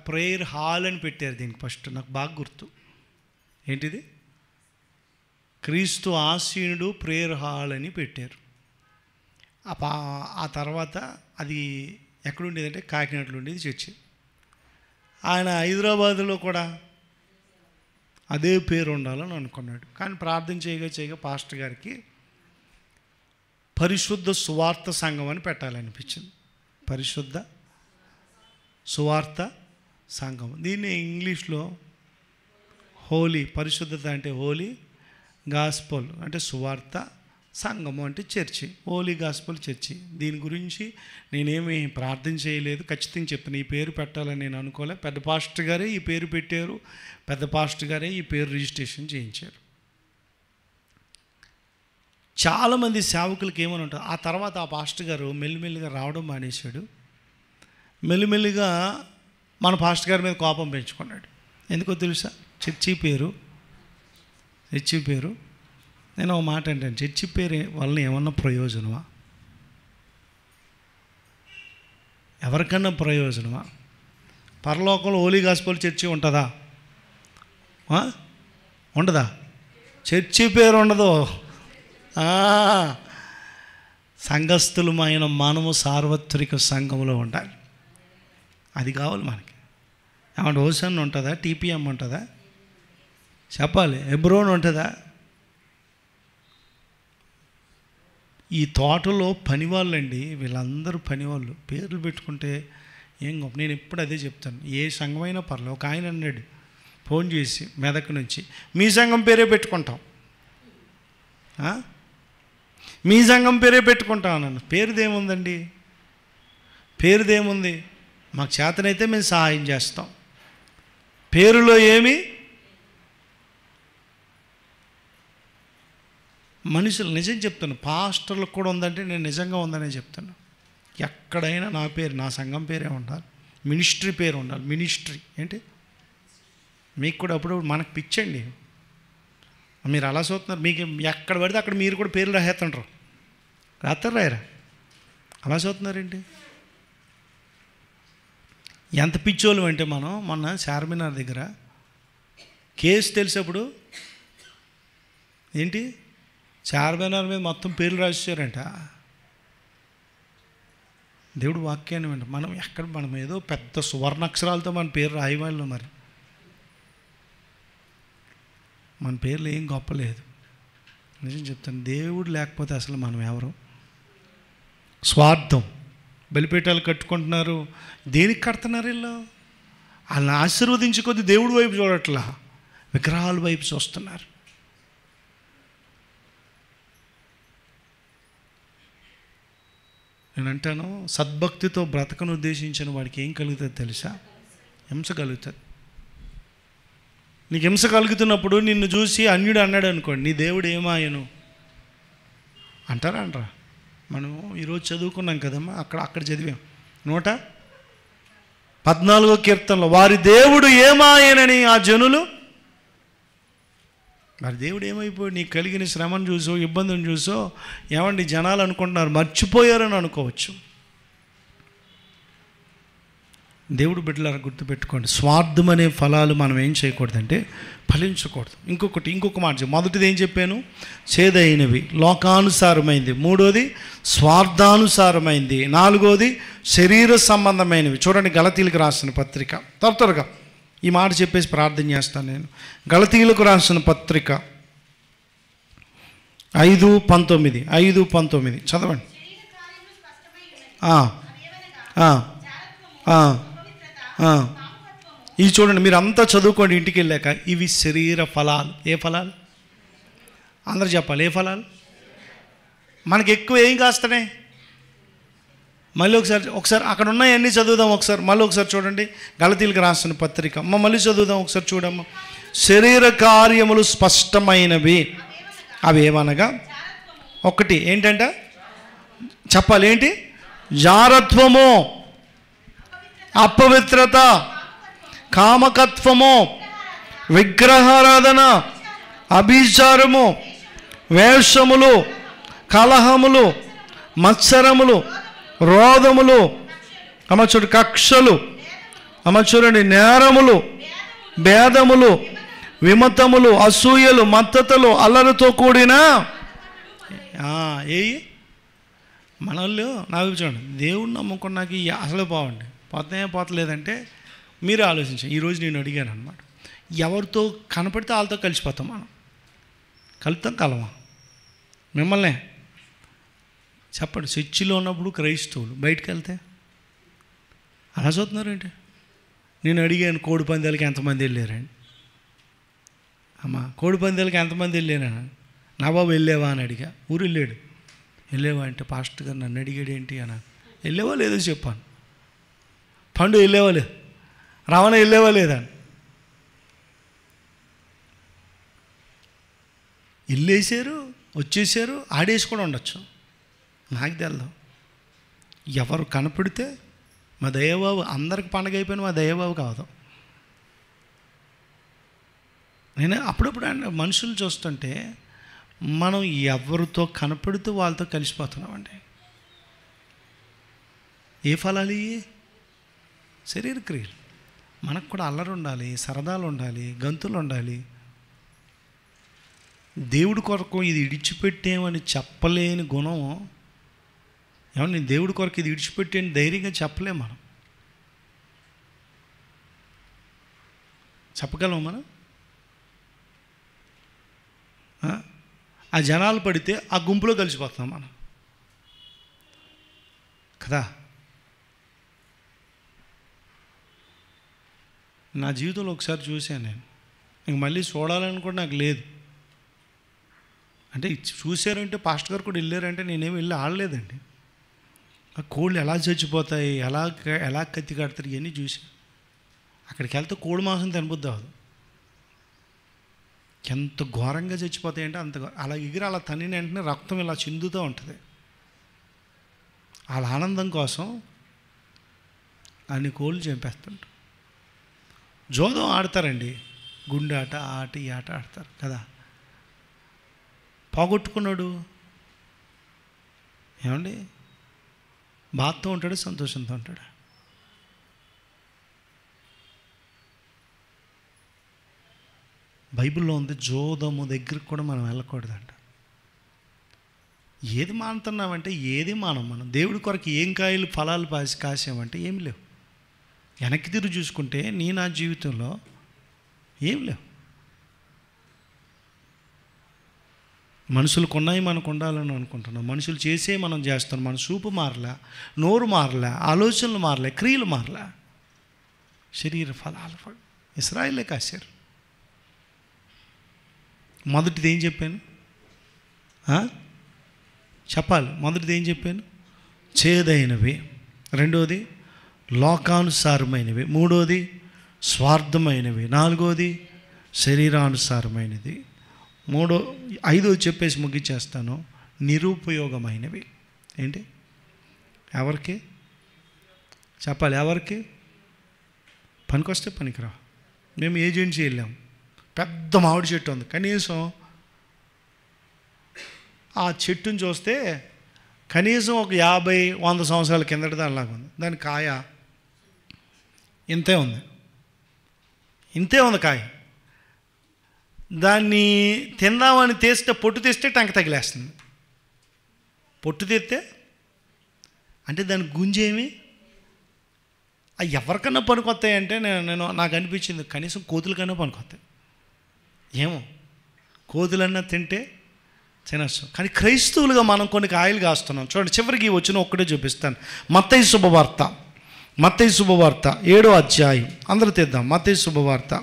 ప్రేయర్ హాల్ అని పెట్టారు దీనికి ఫస్ట్. నాకు బాగా గుర్తు. ఏంటిది? క్రీస్తు ఆసీనుడు ప్రేయర్ హాల్ అని పెట్టారు. ఆ తర్వాత అది ఎక్కడుండేదంటే కాకినాడలో ఉండేది చర్చి. ఆయన హైదరాబాదులో కూడా అదే పేరు ఉండాలని అనుకున్నాడు. కానీ ప్రార్థన చేయగా పాస్టర్ గారికి పరిశుద్ధ సువార్త సంఘం అని పెట్టాలనిపించింది. పరిశుద్ధ సువార్త సంఘం. దీన్ని ఇంగ్లీష్లో హోలీ, పరిశుద్ధత అంటే హోలీ, గాస్పల్ అంటే సువార్త, సంఘము అంటే చర్చి, హోలీ గాస్పల్ చర్చి. దీని గురించి నేనేమి ప్రార్థన చేయలేదు. ఖచ్చితంగా చెప్తాను, ఈ పేరు పెట్టాలని నేను అనుకోలే. పెద్ద పాస్టర్ గారే ఈ పేరు పెట్టారు. పెద్ద పాస్టర్ గారే ఈ పేరు రిజిస్ట్రేషన్ చేయించారు. చాలామంది సేవకులకి ఏమని ఉంటారు. ఆ తర్వాత ఆ పాస్టర్ గారు మెల్లిమెల్లిగా రావడం మానేశాడు. మెల్లిమెల్లిగా మన పాస్టర్ గారి మీద కోపం పెంచుకున్నాడు. ఎందుకో తెలుసా? చర్చి పేరు నేను ఒక మాట అంటాను, చర్చి పేరు వలన ఏమన్నా ప్రయోజనమా? ఎవరికన్నా ప్రయోజనమా? పరలోకంలో హోలీ గాస్పెల్ చర్చి ఉంటుందా? ఉండదా? చర్చి పేరు ఉండదు. సంఘస్థులమైన మనము సార్వత్రిక సంఘంలో ఉండాలి. అది కావాలి మనకి. ఏమంటే ఓసన్ ఉంటుందా? టీపీఎం ఉంటుందా? చెప్పాలి. హెబ్రోన్ ఉంటుందా? ఈ తోటలో పనివాళ్ళండి, వీళ్ళందరూ పనివాళ్ళు. పేర్లు పెట్టుకుంటే ఏం గొప్ప. నేను ఎప్పుడు అదే చెప్తాను, ఏ సంఘమైనా పర్లేదు. ఒక ఆయన అన్నాడు ఫోన్ చేసి మెదక్ నుంచి, మీ సంఘం పేరే పెట్టుకుంటాం, మీ సంఘం పేరే పెట్టుకుంటాం అన్నాను. పేరుదేముందండి? పేరుదేముంది? మాకు చేతనైతే మేము సహాయం చేస్తాం. పేరులో ఏమి? మనుషులు నిజం చెప్తాను, పాస్టర్లకు కూడా ఉందంటే నేను నిజంగా ఉందనే చెప్తాను. ఎక్కడైనా నా పేరు, నా సంఘం పేరే ఉండాలి, మినిస్ట్రీ పేరు ఉండాలి. మినిస్ట్రీ ఏంటి? మీకు కూడా అప్పుడప్పుడు మనకు పిచ్చండి. మీరు అలా చూస్తున్నారు, మీకు ఎక్కడ పడితే అక్కడ మీరు కూడా పేర్లు రాసేస్తుంటారు. రాయరా? అలా చూస్తున్నారేంటి? ఎంత పిచ్చోళ్ళు అంటే మనం మొన్న చార్మినార్ దగ్గర కేసు తెలిసేప్పుడు ఏంటి, చార్మినార్ మీద మొత్తం పేర్లు రాసేసారంట. దేవుడు వాక్యాన్ని వింట మనం ఏదో పెద్ద సువర్ణాక్షరాలతో మన పేరు రాయవాళ్ళు. మరి మన పేర్లు ఏం గొప్ప లేదు. నిజం చెప్తాను, దేవుడు లేకపోతే అసలు మనం ఎవరు? స్వార్థం. బలిపీఠాలు కట్టుకుంటున్నారు. దేనికి కడుతున్నారు వీళ్ళు? వాళ్ళని ఆశీర్వదించుకొద్ది దేవుడి వైపు చూడట్లా, విగ్రహాల వైపు చూస్తున్నారు. నేను అంటాను, సద్భక్తితో బ్రతకను ఉద్దేశించిన వాడికి ఏం కలుగుతుంది తెలుసా? హింస కలుగుతుంది. నీకు హింస కలుగుతున్నప్పుడు నిన్ను చూసి అన్యుడు అన్నాడు అనుకోండి, నీ దేవుడు ఏమాయను అంటారా? అంటారా? మనం ఈరోజు చదువుకున్నాం కదమ్మా, అక్కడ చదివాం 114వ కీర్తనలో, వారి దేవుడు ఏమాయనని ఆ జనులు. మరి దేవుడు ఏమైపోయి నీకు కలిగిన శ్రమను చూసో ఇబ్బందిని చూసో ఏమండి జనాలు అనుకుంటున్నారు మర్చిపోయారని అనుకోవచ్చు. దేవుడు బిడ్డలారా గుర్తుపెట్టుకోండి, స్వార్థం అనే ఫలాలు మనం ఏం చేయకూడదంటే ఫలించకూడదు. ఇంకొక మాట, మొదటిది ఏం చెప్పాను? చేదైనవి, లోకానుసారమైంది. మూడోది స్వార్థానుసారమైంది. నాలుగోది శరీర సంబంధమైనవి. చూడండి గలతీలకు రాసిన పత్రిక, త్వరగా ఈ మాట చెప్పేసి ప్రార్థన చేస్తాను నేను. గలతీలకు రాసిన పత్రిక 5:19 చదవండి. ఇవి చూడండి, మీరు అంతా చదువుకోండి ఇంటికి వెళ్ళాక. ఇవి శరీర ఫలాలు. ఏ ఫలాలు? అందరూ చెప్పాలి. ఏ ఫలాలు? మనకి ఎక్కువ ఏం కాస్తానే? మళ్ళీ ఒకసారి అక్కడ ఉన్నాయన్నీ చదువుదాం. మళ్ళీ ఒకసారి చూడండి గలతీలకు రాసిన పత్రిక. మళ్ళీ చదువుదాం ఒకసారి, చూడమ్మ. శరీర కార్యములు స్పష్టమైనవి. అవి ఏమనగా, ఒకటి ఏంటంట చెప్పాలి, ఏంటి? జారత్వము, అపవిత్రత, కామకత్వము, విగ్రహారాధన, అభిచారము, వేషములు, కలహములు, మత్సరములు, రోధములు, చూడు కక్షలు, చూడండి నేరములు, భేదములు, విమతములు, అసూయలు, మత్తతలు, అల్లరితో కూడిన మనోళ్ళు. నాకు చూడండి, దేవుడిని నమ్ముకున్నాక అసలు పోతలేదంటే మీరే ఆలోచించండి. ఈరోజు నేను అడిగాను అనమాట, ఎవరితో కనపడితే వాళ్ళతో కలిసిపోతాం మనం. కలవా? మిమ్మల్నే చెప్పండి. చర్చిలో ఉన్నప్పుడు క్రైస్తవులు, బయటకు వెళ్తే అలా చూస్తున్నారేంటి? నేను అడిగాను, కోడి పందాలకి ఎంతమంది వెళ్ళారండి? అమ్మా, కోడి పందాలకి ఎంతమంది వెళ్ళాను? నా బాబు వెళ్ళేవా అని అడిగా. ఊరు వెళ్ళేవా అంటే పాస్టర్ గారు నన్ను అడిగాడు ఏంటి అని. వెళ్ళేవా లేదో చెప్పాను. పండు వెళ్ళేవా లేదు, రమణ వెళ్ళేవా లేదా? వెళ్ళేసారు, వచ్చేసారు, ఆడేసి కూడా ఉండొచ్చు, నాకు తెలదు. ఎవరు కనపడితే మా దయ్యబాబు, అందరికి పండగ అయిపోయిన మా దయ్యబాబు కాదు. నేను అప్పుడప్పుడు మనుషులు చూస్తుంటే మనం ఎవరితో కనపడుతూ వాళ్ళతో కలిసిపోతున్నామండి. ఏ ఫలాలు? శరీర క్రియలు. మనకు కూడా అల్లరి ఉండాలి, సరదాలు ఉండాలి, గంతులు ఉండాలి. దేవుడి కొరకు ఇది ఇడిచిపెట్టేమని చెప్పలేని గుణం. ఏమన్నా దేవుడి కొరకు ఇది ఇడిచిపెట్టేని ధైర్యంగా చెప్పలేము మనం. చెప్పగలం మనం? ఆ జనాలు పడితే ఆ గుంపులో కలిసిపోతున్నాం మనం కదా. నా జీవితంలో ఒకసారి చూశాను నేను, ఇంక మళ్ళీ చూడాలని కూడా నాకు లేదు. అంటే చూశారంటే పాస్టర్ గారు కూడా వెళ్ళారంటే నేనేమి వెళ్ళి ఆడలేదండి. ఆ కోళ్ళు ఎలా చచ్చిపోతాయి, ఎలా కత్తి కడతారు, ఇవన్నీ చూశాను. అక్కడికి వెళ్తే కోడి మాంసం తినబుద్ధి అవ్వదు. ఎంత ఘోరంగా చచ్చిపోతాయంటే అంత. అలా ఎగిరి అలా తన్నిన వెంటనే రక్తం ఇలా చిందుతూ ఉంటుంది. వాళ్ళ ఆనందం కోసం అన్ని కోళ్ళు చంపేస్తుంటారు. జోదం ఆడతారండి, గుండె ఆట, ఈ ఆట ఆడతారు కదా. పోగొట్టుకున్నాడు ఏమండి, బాధతో ఉంటాడు, సంతోషంతో ఉంటాడు. బైబిల్లో ఉంది, జోదము దగ్గరికి కూడా మనం వెళ్ళకూడదంట. ఏది మానుతున్నామంటే ఏది మనం దేవుడి కొరకు ఏం కాయలు ఫలాలు కాసామంటే ఏమి లేవు. వెనక్కి తిరిగి చూసుకుంటే నా జీవితంలో ఏం లేవు. మనుషులు కొన్నాయి మనకు ఉండాలని అనుకుంటున్నాం, మనుషులు చేసే మనం చేస్తున్నాం. మన చూపు మారలే, నోరు మారలే, ఆలోచనలు మారలే, క్రియలు మారలే. శరీర ఫలాలు ఇశ్రాయేలే కాశారు. మొదటిది ఏం చెప్పాను చెప్పాలి? మొదటిది ఏం చెప్పాను? చేదైనవి. రెండోది లోకానుసారమైనవి. మూడోది స్వార్థమైనవి. నాలుగోది శరీరానుసారమైనది. ఐదోది చెప్పేసి ముగించేస్తాను, నిరుపయోగమైనవి. ఏంటి? ఎవరికి చెప్పాలి? ఎవరికి పనికొస్తే పనికిరా. మేము ఏజెన్సీ వెళ్ళాం, పెద్ద మామిడి చెట్టు ఉంది, కనీసం ఆ చెట్టుని చూస్తే కనీసం ఒక 50-100 సంవత్సరాల కిందట దానిలాగా ఉంది. దాని కాయ ఇంతే ఉంది కాయ. దాన్ని తిందామని పొట్టు తీస్తే టంక తగిలేస్తుంది. పొట్టు తీస్తే అంటే దాని గుంజేమి అవి ఎవరికన్నా పనికొస్తాయంటే నాకు అనిపించింది కనీసం కోతులకన్నా పనికొస్తాయి. ఏమో కోతులన్నా తింటే తినచ్చు. కానీ క్రైస్తవులుగా మనం కొన్ని కాయలు కాస్తున్నాం. చూడండి, చివరికి వచ్చిన ఒక్కటే చూపిస్తాను. మత్తయి శుభవార్త 7వ అధ్యాయం, అందరూ తెద్దాం. మత్తయి శుభవార్త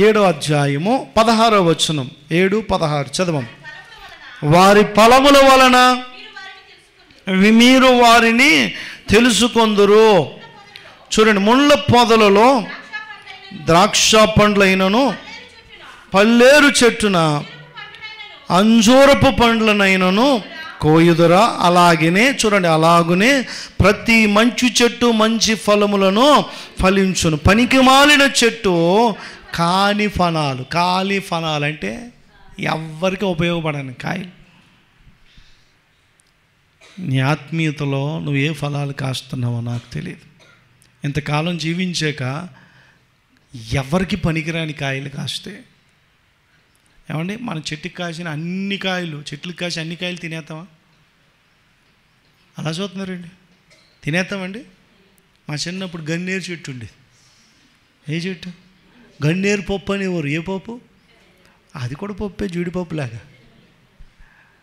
7వ అధ్యాయము 16వ వచనం. 7:16 చదవం. వారి ఫలముల వలన మీరు వారిని తెలుసుకొందురు. చూడండి, ముళ్ళ పొదలలో ద్రాక్ష పండ్లైనను, పల్లేరు చెట్టున అంజూరపు పండ్లనైనను కోయుదురా. అలాగనే చూడండి, అలాగునే ప్రతి మంచి చెట్టు మంచి ఫలములను ఫలించును. పనికి మాలిన చెట్టు కాని ఫలాలు అంటే ఎవ్వరికి ఉపయోగపడని కాయలు. నీ ఆత్మీయతలో నువ్వు ఏ ఫలాలు కాస్తున్నావో నాకు తెలియదు. ఇంతకాలం జీవించాక ఎవరికి పనికిరాని కాయలు కాస్తే ఏమండి, మన చెట్టుకి కాసిన అన్ని కాయలు, చెట్లకు కాసి అన్ని కాయలు తినేస్తామా? అలా చూస్తున్నారండి, తినేస్తామండి. మా చిన్నప్పుడు గన్నేరు చెట్టు ఉండేది. ఏ చెట్టు? గన్నేరు పప్పు అనేవారు. ఏ పప్పు? అది కూడా పప్పే, జీడిపప్పు లాగా.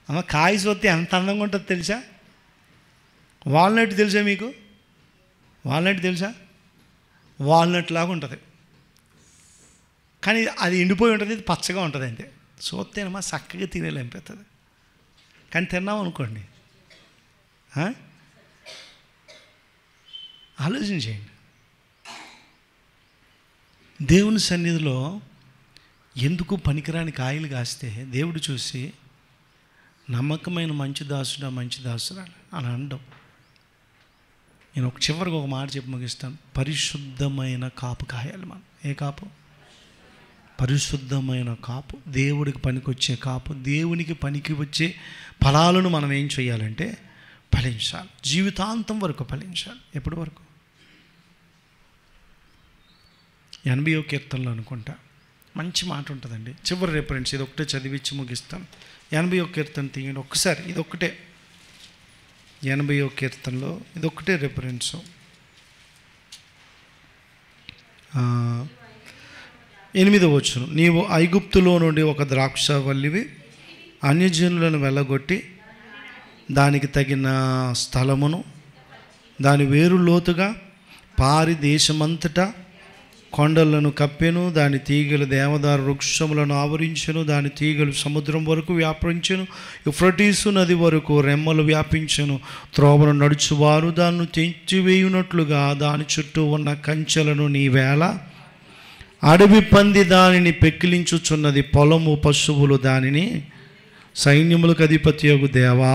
అమ్మ కాయ చూస్తే ఎంత అందంగా ఉంటుందో తెలుసా? వాల్నట్ తెలుసా మీకు? వాల్నట్ తెలుసా? వాల్నట్ లాగా ఉంటుంది, కానీ అది ఎండిపోయి ఉంటుంది, ఇది పచ్చగా ఉంటుంది. అంతే చూస్తేనమ్మా చక్కగా తినేలేనిపిస్తుంది. కానీ తిన్నాం అనుకోండి, ఆలోచించేయండి. దేవుని సన్నిధిలో ఎందుకు పనికిరాని కాయలు కాస్తే దేవుడు చూసి నమ్మకమైన మంచి దాసుడా అని అనడం. నేను చివరికి ఒక మాట చెప్పి ముగిస్తాను. పరిశుద్ధమైన కాపు కాయాలి మనం. ఏ కాపు? పరిశుద్ధమైన కాపు, దేవుడికి పనికొచ్చే కాపు. దేవునికి పనికి వచ్చే ఫలాలను మనం ఏం చేయాలంటే ఫలించాలి. జీవితాంతం వరకు ఫలించాలి. ఎప్పటి వరకు? 80వ కీర్తనలో అనుకుంటా మంచి మాట ఉంటుందండి. చివరి రిఫరెన్స్ ఇది ఒకటే చదివించి ముగిస్తాను. 80వ కీర్తన తీయండి ఒక్కసారి. ఇది ఒక్కటే 80వ కీర్తనలో ఇది ఒక్కటే రిఫరెన్సు. 8వ వచనం, నీవు ఐగుప్తులో నుండి ఒక ద్రాక్షవల్లివి, అన్యజనులను వెళ్ళగొట్టి దానికి తగిన స్థలమును దాని వేరు లోతుగా పారి దేశమంతటా కొండలను కప్పెను. దాని తీగలు దేవదారు వృక్షములను ఆవరించెను. దాని తీగలు సముద్రం వరకు వ్యాపించెను. యూఫ్రటీసు నది వరకు రెమ్మలు వ్యాపించెను. త్రోవను నడుచువారు దాన్ని తెంచివేయునట్లుగా దాని చుట్టూ ఉన్న కంచెలను నీవేళ అడవి పంది దానిని పెక్కిలించుచున్నది. పొలము పశువులు దానిని సైన్యములకు అధిపతియగు దేవా.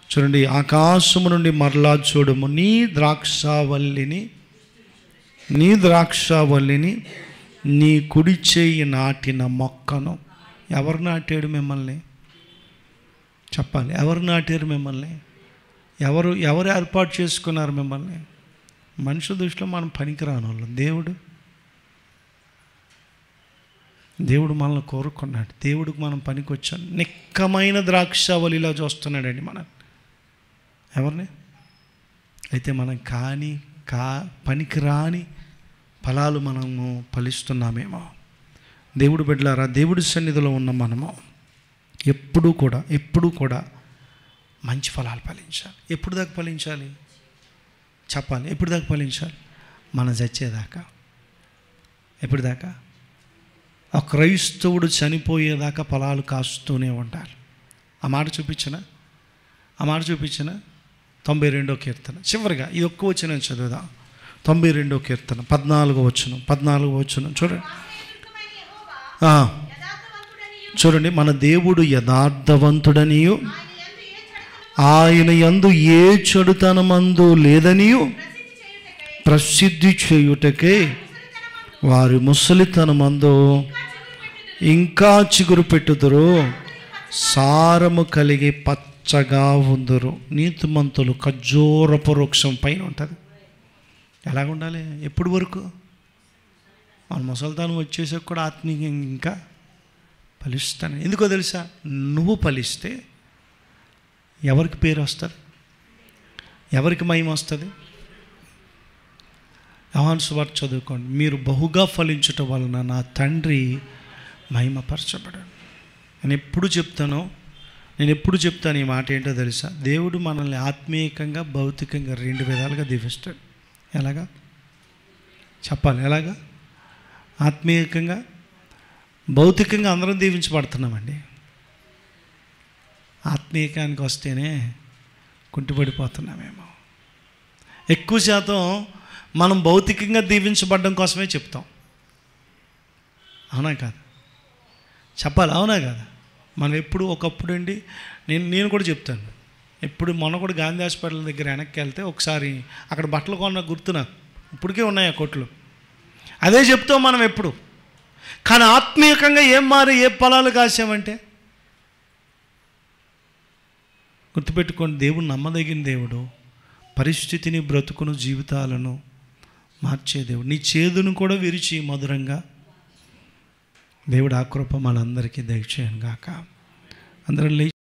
చూడండి, ఆకాశము నుండి మరలా చూడము, నీ ద్రాక్షావల్లిని నీ కుడి చేయి నాటిన మొక్కను. ఎవరు నాటాడు మిమ్మల్ని? చెప్పాలి. ఎవరు నాటారు మిమ్మల్ని? ఎవరు ఏర్పాటు చేసుకున్నారు మిమ్మల్ని? మనుషుల దృష్టిలో మనం పనికిరాని వాళ్ళం. దేవుడు మనల్ని కోరుకున్నాడు. దేవుడికి మనం పనికొచ్చాం. నిక్కమైన ద్రాక్షావళిలా చూస్తున్నాడండి మనం. ఎవరిని అయితే మనం పనికిరాని ఫలాలు మనము ఫలిస్తున్నామేమో. దేవుడు బిడ్డలారా, దేవుడి సన్నిధిలో ఉన్న మనము ఎప్పుడూ కూడా మంచి ఫలాలు ఫలించాలి. ఎప్పుడు దాకా ఫలించాలి? చెప్పాలి. ఎప్పుడు దాకా ఫలించాలి? మనం చచ్చేదాకా. ఎప్పుడు దాకా? ఆ క్రైస్తవుడు చనిపోయేదాకా ఫలాలు కాస్తూనే ఉంటారు. ఆ మాట చూపించిన 92వ కీర్తన చివరిగా ఈ ఒక్క వచనం చదువుదాం. 92వ కీర్తన 14వ వచనం చూడండి. చూడండి, మన దేవుడు యథార్థవంతుడనియు ఆయన యందు ఏ చెడుతనమందు లేదనియు ప్రసిద్ధి చేయుటకే వారి ముసలితనమందు ఇంకా చిగురు పెట్టుదురు, సారము కలిగి పచ్చగా ఉందురు. నీతిమంతులు ఖర్జూరపు వృక్షం పైన ఉంటుంది. ఎలాగ ఉండాలి? ఎప్పుడు వరకు? మన ముసలితనం వచ్చేసాక కూడా ఆత్మీయంగా ఇంకా ఫలిస్తాను. ఎందుకో తెలుసా? నువ్వు ఫలిస్తే ఎవరికి పేరు వస్తుంది? ఎవరికి మహిమ వస్తుంది? యోహాను సువార్త చదువుకోండి. మీరు బహుగా ఫలించటం వలన నా తండ్రి మహిమపరచబడాడు. నేను ఎప్పుడు చెప్తాను ఈ మాట ఏంటో తెలుసా? దేవుడు మనల్ని ఆత్మీయంగా భౌతికంగా 2 విధాలుగా దీవిస్తాడు. ఎలాగా చెప్పాలి? ఎలాగా? ఆత్మీయంగా భౌతికంగా అందరం దీవించబడుతున్నామండి. ఆత్మీయానికి వస్తేనే కుంటిపడిపోతున్నామేమో. ఎక్కువ శాతం మనం భౌతికంగా దీవించబడడం కోసమే చెప్తాం. అవునా కాదు? చెప్పాలి. అవునా కాదు? మనం ఎప్పుడు ఒకప్పుడు అండి, నేను కూడా చెప్తాను. మొన్న కూడా గాంధీ హాస్పిటల్ దగ్గర వెనక్కి వెళ్తే ఒకసారి అక్కడ బట్టలు కొన్న గుర్తు నాకు ఇప్పటికే ఉన్నాయి ఆ కొట్లు. అదే చెప్తాం మనం ఎప్పుడు. కానీ ఆత్మీయంగా ఏ ఫలాలు కాసామంటే గుర్తుపెట్టుకోండి, దేవుడు నమ్మదగిన దేవుడు. పరిస్థితిని, బ్రతుకును, జీవితాలను మార్చే దేవుడు. నీ చేదును కూడా విరిచి మధురంగా దేవుడు ఆ కృప మనందరికీ దయచేయను గాక. అందరం